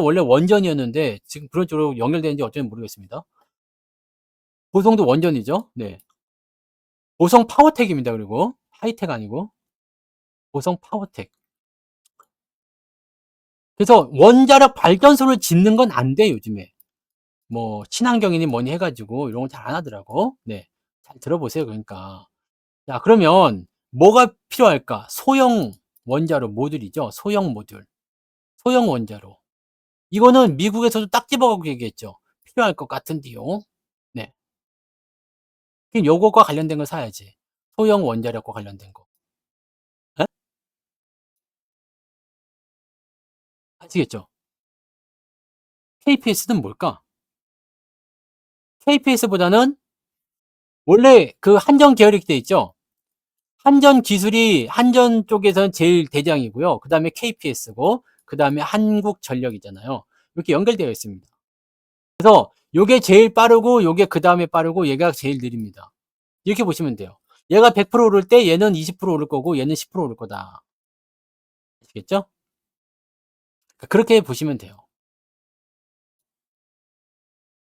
원래 원전이었는데 지금 그런 쪽으로 연결되는지 어쩐지 모르겠습니다. 보성도 원전이죠. 네. 보성 파워텍입니다. 그리고 하이텍 아니고 보성 파워텍. 그래서 원자력 발전소를 짓는 건 안 돼, 요즘에. 뭐 친환경이니 뭐니 해가지고 이런 거 잘 안 하더라고. 네. 잘 들어보세요. 그러니까. 자, 그러면 뭐가 필요할까? 소형 원자로 모듈이죠. 소형 모듈. 소형 원자로. 이거는 미국에서도 딱 집어가고 얘기했죠. 필요할 것 같은데요. 네. 그럼 요거과 관련된 거 사야지. 소형 원자력과 관련된 거. 에? 아시겠죠? KPS는 뭘까? KPS보다는 원래 그 한전 계열이 돼 있죠? 한전 기술이 한전 쪽에서는 제일 대장이고요. 그 다음에 KPS고, 그 다음에 한국전력이잖아요. 이렇게 연결되어 있습니다. 그래서 요게 제일 빠르고, 요게 그 다음에 빠르고, 얘가 제일 느립니다. 이렇게 보시면 돼요. 얘가 100% 오를 때 얘는 20% 오를 거고, 얘는 10% 오를 거다. 아시겠죠? 그렇게 보시면 돼요.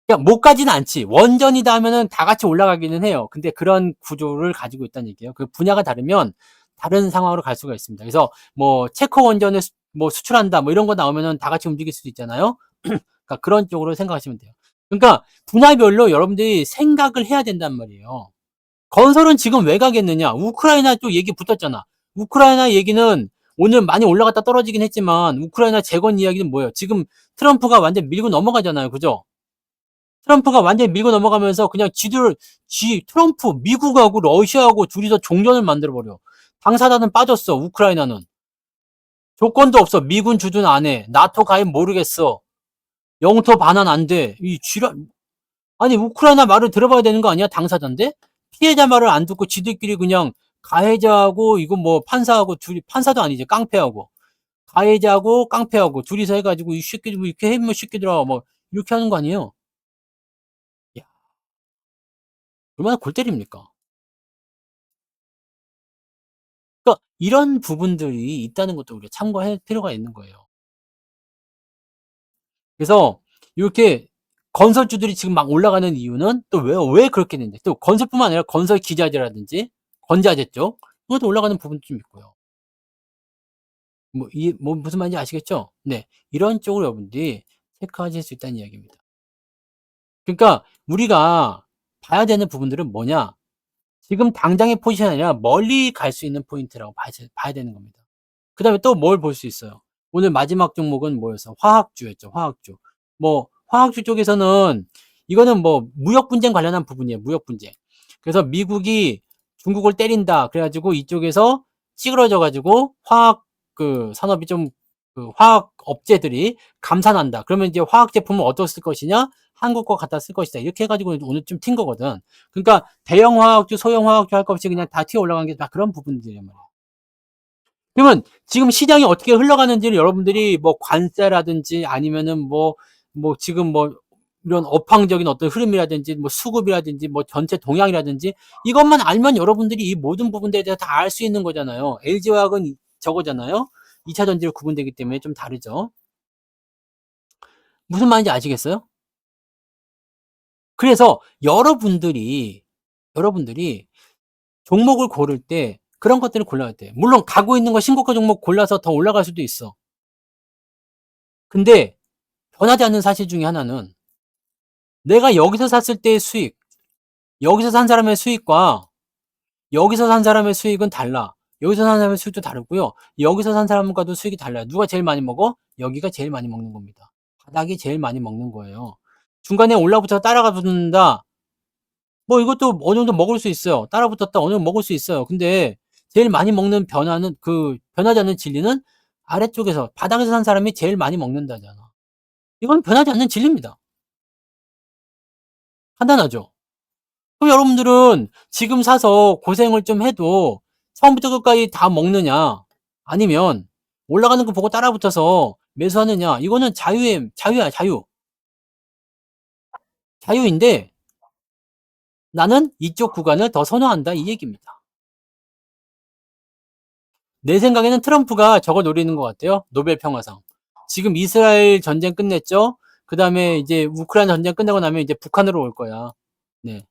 그러니까 못 가지는 않지. 원전이다 하면은 다 같이 올라가기는 해요. 근데 그런 구조를 가지고 있다는 얘기예요. 그 분야가 다르면 다른 상황으로 갈 수가 있습니다. 그래서 뭐 체코 원전을 뭐 수출한다 뭐 이런 거 나오면은 다 같이 움직일 수도 있잖아요. 그러니까 그런 쪽으로 생각하시면 돼요. 그러니까 분야별로 여러분들이 생각을 해야 된단 말이에요. 건설은 지금 왜 가겠느냐? 우크라이나 쪽 얘기 붙었잖아. 우크라이나 얘기는 오늘 많이 올라갔다 떨어지긴 했지만 우크라이나 재건 이야기는 뭐예요? 지금 트럼프가 완전 밀고 넘어가잖아요. 그죠? 트럼프가 완전히 밀고 넘어가면서 그냥 트럼프, 미국하고 러시아하고 둘이서 종전을 만들어버려. 당사자는 빠졌어, 우크라이나는. 조건도 없어. 미군 주둔 안 해. 나토 가입 모르겠어. 영토 반환 안 돼. 아니, 우크라이나 말을 들어봐야 되는 거 아니야? 당사자인데? 피해자 말을 안 듣고 지들끼리 그냥 가해자하고, 이거 뭐 판사하고 판사도 아니지. 깡패하고. 가해자하고 깡패하고 둘이서 해가지고 이 새끼들 뭐 이렇게 해면 새끼들아, 뭐, 이렇게 하는 거 아니에요? 야, 얼마나 골 때립니까? 그러니까 이런 부분들이 있다는 것도 우리가 참고할 필요가 있는 거예요. 그래서 이렇게 건설주들이 지금 막 올라가는 이유는 또 왜 그렇게 되는지, 또 건설뿐만 아니라 건설 기자재라든지 건자재 쪽 이것도 올라가는 부분도 좀 있고요. 뭐 무슨 말인지 아시겠죠? 네, 이런 쪽으로 여러분들이 체크하실 수 있다는 이야기입니다. 그러니까 우리가 봐야 되는 부분들은 뭐냐? 지금 당장의 포지션이 아니라 멀리 갈 수 있는 포인트라고 봐야 되는 겁니다. 그 다음에 또 뭘 볼 수 있어요? 오늘 마지막 종목은 뭐였어? 화학주였죠. 화학주. 뭐 화학주 쪽에서는 이거는 뭐 무역 분쟁 관련한 부분이에요. 무역 분쟁. 그래서 미국이 중국을 때린다. 그래가지고 이쪽에서 찌그러져 가지고 화학 그 산업이 좀 그 화학 업체들이 감산한다. 그러면 이제 화학 제품을 어디서 쓸 것이냐? 한국 거 갖다 쓸 것이다. 이렇게 해가지고 오늘 좀 튄 거거든. 그러니까 대형 화학주, 소형 화학주 할 것 없이 그냥 다 튀어 올라간 게 다 그런 부분들이란 말이야. 그러면 지금 시장이 어떻게 흘러가는지를 여러분들이 뭐 관세라든지 아니면은 뭐 지금 뭐 이런 업황적인 어떤 흐름이라든지 뭐 수급이라든지 뭐 전체 동향이라든지 이것만 알면 여러분들이 이 모든 부분들에 대해서 다 알 수 있는 거잖아요. LG화학은 저거잖아요. 2차 전지로 구분되기 때문에 좀 다르죠. 무슨 말인지 아시겠어요? 그래서 여러분들이 종목을 고를 때 그런 것들을 골라야 돼. 물론 가고 있는 거 신고가 종목 골라서 더 올라갈 수도 있어. 근데 변하지 않는 사실 중에 하나는 내가 여기서 샀을 때의 수익, 여기서 산 사람의 수익과 여기서 산 사람의 수익은 달라. 여기서 산 사람의 수익도 다르고요. 여기서 산 사람과도 수익이 달라요. 누가 제일 많이 먹어? 여기가 제일 많이 먹는 겁니다. 바닥이 제일 많이 먹는 거예요. 중간에 올라붙어서 따라가 붙는다. 뭐 이것도 어느 정도 먹을 수 있어요. 따라 붙었다 어느 정도 먹을 수 있어요. 근데 제일 많이 먹는 변화는 변하지 않는 진리는 아래쪽에서 바닥에서 산 사람이 제일 많이 먹는다잖아. 이건 변하지 않는 진리입니다. 간단하죠? 그럼 여러분들은 지금 사서 고생을 좀 해도 처음부터 끝까지 다 먹느냐? 아니면 올라가는 거 보고 따라 붙어서 매수하느냐? 이거는 자유야, 자유. 자유인데 나는 이쪽 구간을 더 선호한다 이 얘기입니다. 내 생각에는 트럼프가 저걸 노리는 것 같아요. 노벨 평화상. 지금 이스라엘 전쟁 끝냈죠? 그 다음에 이제 우크라이나 전쟁 끝나고 나면 이제 북한으로 올 거야. 네.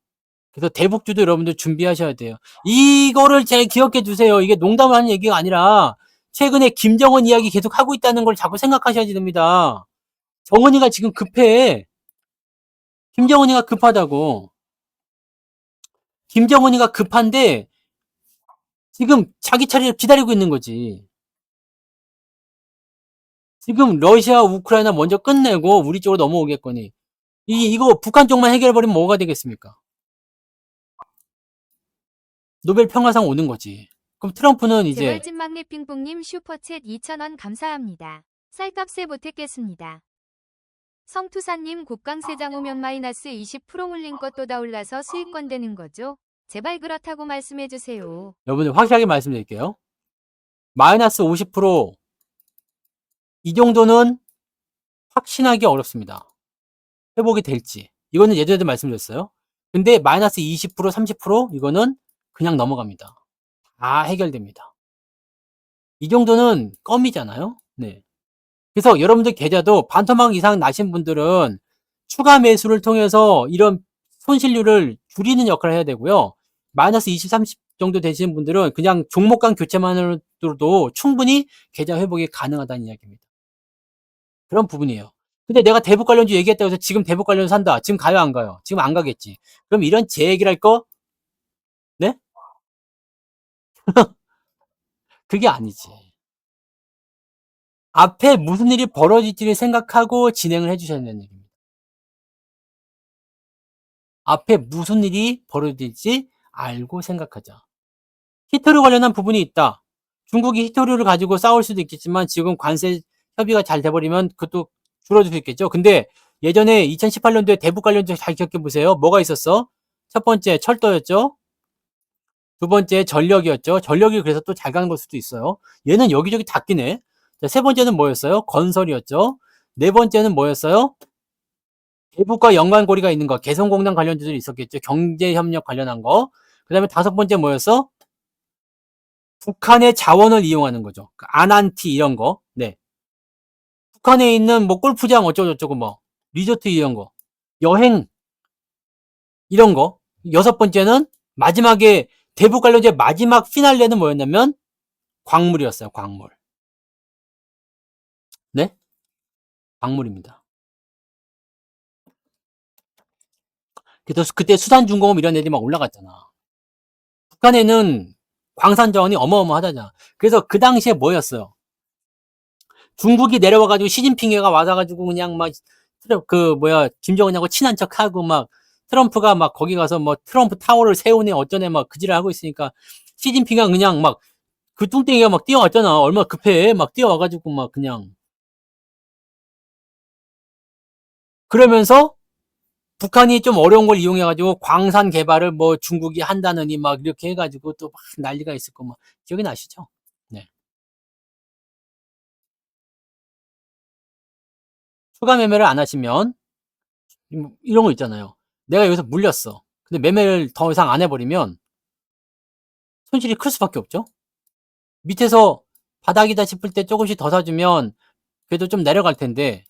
그래서 대북주도 여러분들 준비하셔야 돼요. 이거를 잘 기억해 두세요. 이게 농담을 하는 얘기가 아니라 최근에 김정은 이야기 계속 하고 있다는 걸 자꾸 생각하셔야 됩니다. 정은이가 지금 급해. 김정은이가 급하다고. 김정은이가 급한데 지금 자기 차례를 기다리고 있는 거지. 지금 러시아, 우크라이나 먼저 끝내고 우리 쪽으로 넘어오겠거니. 이거 북한 쪽만 해결해버리면 뭐가 되겠습니까? 노벨 평화상 오는 거지. 그럼 트럼프는 이제 재벌집 막내 핑퐁님 슈퍼챗 2,000원 감사합니다. 쌀값에 보탰겠습니다. 성투사님 곡강세장 오면 마이너스 20% 물린 것도 다 올라서 수익권 되는 거죠? 제발 그렇다고 말씀해주세요. 여러분들 확실하게 말씀드릴게요. 마이너스 50%이 정도는 확신하기 어렵습니다. 회복이 될지. 이거는 예전에도 말씀드렸어요. 근데 마이너스 20%, 30% 이거는 그냥 넘어갑니다. 다 해결됩니다. 이 정도는 껌이잖아요. 네. 그래서 여러분들 계좌도 반토막 이상 나신 분들은 추가 매수를 통해서 이런 손실률을 줄이는 역할을 해야 되고요. 마이너스 20, 30 정도 되시는 분들은 그냥 종목간 교체만으로도 충분히 계좌 회복이 가능하다는 이야기입니다. 그런 부분이에요. 근데 내가 대북 관련주 얘기했다고 해서 지금 대북 관련주 산다. 지금 가요, 안 가요? 지금 안 가겠지. 그럼 이런 제 얘기를 할 거? 네? 그게 아니지. 앞에 무슨 일이 벌어질지를 생각하고 진행을 해주셔야 되는 얘기입니다. 앞에 무슨 일이 벌어질지 알고 생각하자. 히토류 관련한 부분이 있다. 중국이 히토류를 가지고 싸울 수도 있겠지만 지금 관세 협의가 잘 돼버리면 그것도 줄어들 수 있겠죠. 근데 예전에 2018년도에 대북 관련주 잘 기억해 보세요. 뭐가 있었어? 첫 번째 철도였죠. 두 번째 전력이었죠. 전력이 그래서 또 잘 가는 걸 수도 있어요. 얘는 여기저기 다 끼네. 자, 세 번째는 뭐였어요? 건설이었죠. 네 번째는 뭐였어요? 대북과 연관고리가 있는 거. 개성공단 관련주들이 있었겠죠. 경제협력 관련한 거. 그 다음에 다섯 번째 뭐였어? 북한의 자원을 이용하는 거죠. 아난티 이런 거. 네. 북한에 있는 뭐 골프장 어쩌고저쩌고 뭐 리조트 이런 거. 여행 이런 거. 여섯 번째는 마지막에 대북 관련주의 마지막 피날레는 뭐였냐면 광물이었어요. 광물. 네? 광물입니다. 그래서 그때 수산중공업 이런 애들이 막 올라갔잖아. 북한에는 광산 자원이 어마어마하다잖아. 그래서 그 당시에 뭐였어요? 중국이 내려와가지고 시진핑이가 와가지고 그냥 막 김정은하고 친한 척하고 막 트럼프가 막 거기 가서 뭐 트럼프 타워를 세우네 어쩌네 막 그지를 하고 있으니까 시진핑이 그냥 막 그 뚱땡이가 막 뛰어왔잖아. 얼마나 급해. 막 뛰어와가지고 막 그냥 그러면서 북한이 좀 어려운 걸 이용해가지고 광산 개발을 뭐 중국이 한다느니 막 이렇게 해가지고 또 막 난리가 있었고 막 기억이 나시죠? 네. 추가 매매를 안 하시면 이런 거 있잖아요. 내가 여기서 물렸어. 근데 매매를 더 이상 안 해버리면 손실이 클 수밖에 없죠. 밑에서 바닥이다 싶을 때 조금씩 더 사주면 그래도 좀 내려갈 텐데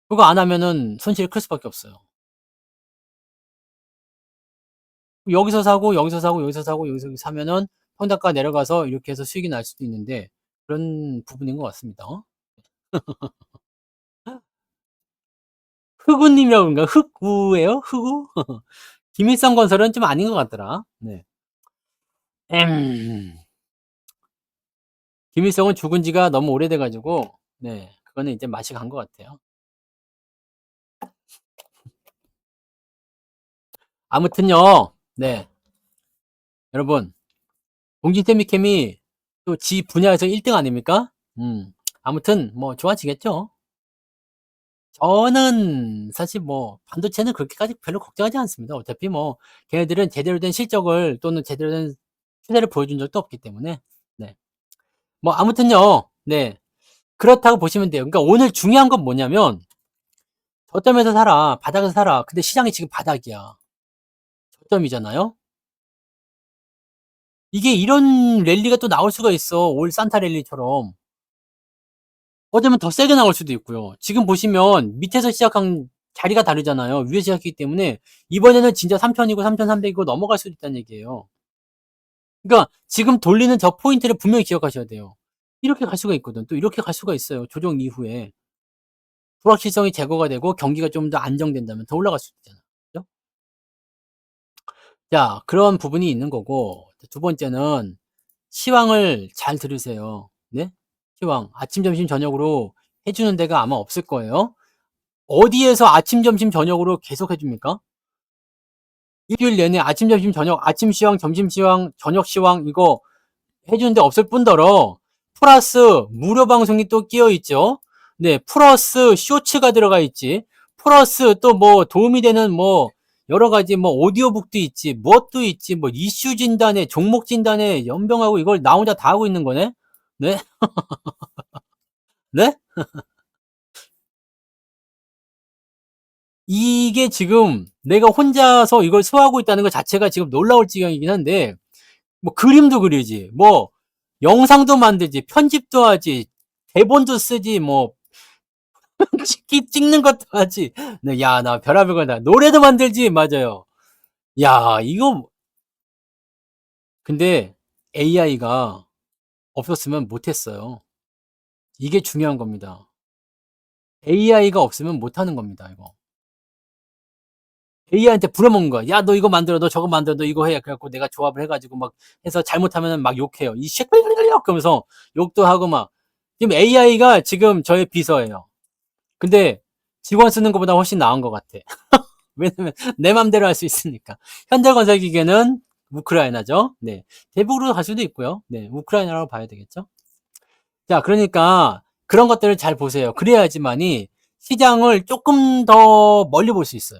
그거 안 하면은 손실이 클 수밖에 없어요. 여기서 사고 여기서 사고 여기서 사고 여기서 사면은 평단가 내려가서 이렇게 해서 수익이 날 수도 있는데 그런 부분인 것 같습니다. 흑우님이라고 그런가? 흑우예요? 흑우? 김일성 건설은 좀 아닌 것 같더라. 네. 김일성은 죽은 지가 너무 오래돼가지고, 네. 그거는 이제 맛이 간 것 같아요. 아무튼요, 네. 여러분, 공진태미캠이 또 지 분야에서 1등 아닙니까? 아무튼, 뭐, 좋아지겠죠? 저는 사실 뭐, 반도체는 그렇게까지 별로 걱정하지 않습니다. 어차피 뭐, 걔네들은 제대로 된 실적을 또는 제대로 된 추세를 보여준 적도 없기 때문에, 네. 뭐, 아무튼요, 네. 그렇다고 보시면 돼요. 그러니까 오늘 중요한 건 뭐냐면, 저점에서 사라, 바닥에서 사라. 근데 시장이 지금 바닥이야. 저점이잖아요? 이게 이런 랠리가 또 나올 수가 있어. 올 산타 랠리처럼. 어쩌면 더 세게 나올 수도 있고요. 지금 보시면 밑에서 시작한 자리가 다르잖아요. 위에 시작했기 때문에 이번에는 진짜 3,000이고 3,300이고 넘어갈 수도 있다는 얘기예요. 그러니까 지금 돌리는 저 포인트를 분명히 기억하셔야 돼요. 이렇게 갈 수가 있거든. 또 이렇게 갈 수가 있어요. 조정 이후에. 불확실성이 제거가 되고 경기가 좀 더 안정된다면 더 올라갈 수 있잖아요. 그죠? 자, 그런 부분이 있는 거고, 두 번째는 시황을 잘 들으세요. 네? 시황. 아침, 점심, 저녁으로 해주는 데가 아마 없을 거예요. 어디에서 아침, 점심, 저녁으로 계속 해줍니까? 일주일 내내 아침, 점심, 저녁, 아침 시황, 점심 시황, 저녁 시황, 이거 해주는 데 없을 뿐더러, 플러스 무료 방송이 또 끼어 있죠. 네, 플러스 쇼츠가 들어가 있지. 플러스 또 뭐 도움이 되는 뭐 여러 가지 뭐 오디오북도 있지, 무엇도 있지, 뭐 이슈 진단에, 종목 진단에 연병하고 이걸 나 혼자 다 하고 있는 거네? 네? 네? 이게 지금 내가 혼자서 이걸 소화하고 있다는 것 자체가 지금 놀라울 지경이긴 한데, 뭐 그림도 그리지, 뭐 영상도 만들지, 편집도 하지, 대본도 쓰지, 뭐 찍는 것도 하지. 네, 야, 나 별의별 걸 다. 노래도 만들지, 맞아요. 야, 이거 근데 AI가 없었으면 못했어요. 이게 중요한 겁니다. AI가 없으면 못하는 겁니다, 이거. AI한테 부려먹는 거야. 야, 너 이거 만들어, 너 저거 만들어, 너 이거 해. 그래갖고 내가 조합을 해가지고 막 해서 잘못하면 막 욕해요. 이 쉐, 그러면서 욕도 하고 막. 지금 AI가 지금 저의 비서예요. 근데 직원 쓰는 것보다 훨씬 나은 것 같아. 왜냐면 내 맘대로 할 수 있으니까. 현대건설기계는 우크라이나죠. 네. 대북으로 갈 수도 있고요. 네. 우크라이나라고 봐야 되겠죠. 자, 그러니까 그런 것들을 잘 보세요. 그래야지만이 시장을 조금 더 멀리 볼 수 있어요.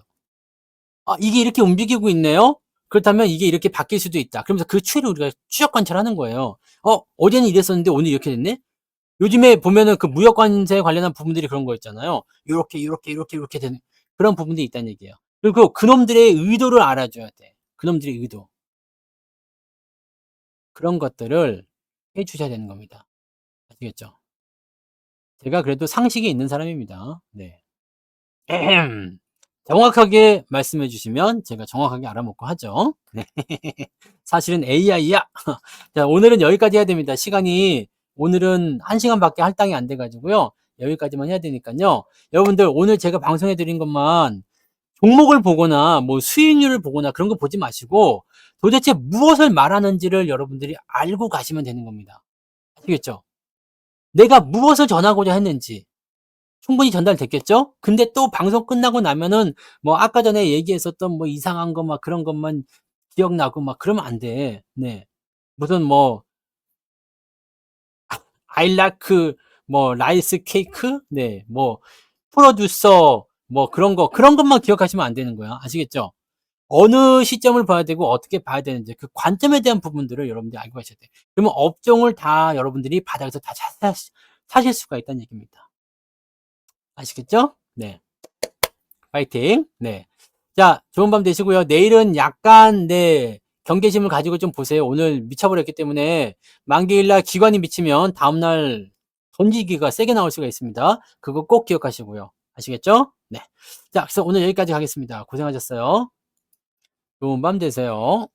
아, 이게 이렇게 움직이고 있네요? 그렇다면 이게 이렇게 바뀔 수도 있다. 그러면서 그 추이를 우리가 추적 관찰하는 거예요. 어제는 이랬었는데 오늘 이렇게 됐네? 요즘에 보면은 그 무역 관세 관련한 부분들이 그런 거 있잖아요. 요렇게 되는 그런 부분들이 있다는 얘기예요. 그리고 그놈들의 의도를 알아줘야 돼. 그놈들의 의도. 그런 것들을 해 주셔야 되는 겁니다. 아시겠죠? 제가 그래도 상식이 있는 사람입니다. 네. 정확하게 말씀해 주시면 제가 정확하게 알아먹고 하죠. 네. 사실은 AI야. 자, 오늘은 여기까지 해야 됩니다. 시간이 오늘은 1시간밖에 할당이 안 돼 가지고요. 여기까지만 해야 되니까요. 여러분들 오늘 제가 방송해 드린 것만 종목을 보거나 뭐 수익률을 보거나 그런 거 보지 마시고 도대체 무엇을 말하는지를 여러분들이 알고 가시면 되는 겁니다. 아시겠죠? 내가 무엇을 전하고자 했는지 충분히 전달됐겠죠? 근데 또 방송 끝나고 나면은 뭐 아까 전에 얘기했었던 뭐 이상한 거 막 그런 것만 기억나고 막 그러면 안 돼. 네. 무슨 뭐 I like 뭐 라이스 케이크? 네. 뭐 프로듀서 뭐 그런 것만 기억하시면 안 되는 거야. 아시겠죠? 어느 시점을 봐야 되고 어떻게 봐야 되는지 그 관점에 대한 부분들을 여러분들이 알고 가셔야 돼요. 그러면 업종을 다 여러분들이 바닥에서 다 사실 수가 있다는 얘기입니다. 아시겠죠? 네. 파이팅. 네. 자, 좋은 밤 되시고요. 내일은 약간, 네, 경계심을 가지고 좀 보세요. 오늘 미쳐버렸기 때문에 만기일날 기관이 미치면 다음날 던지기가 세게 나올 수가 있습니다. 그거 꼭 기억하시고요. 아시겠죠? 네. 자, 그래서 오늘 여기까지 가겠습니다. 고생하셨어요. 좋은 밤 되세요.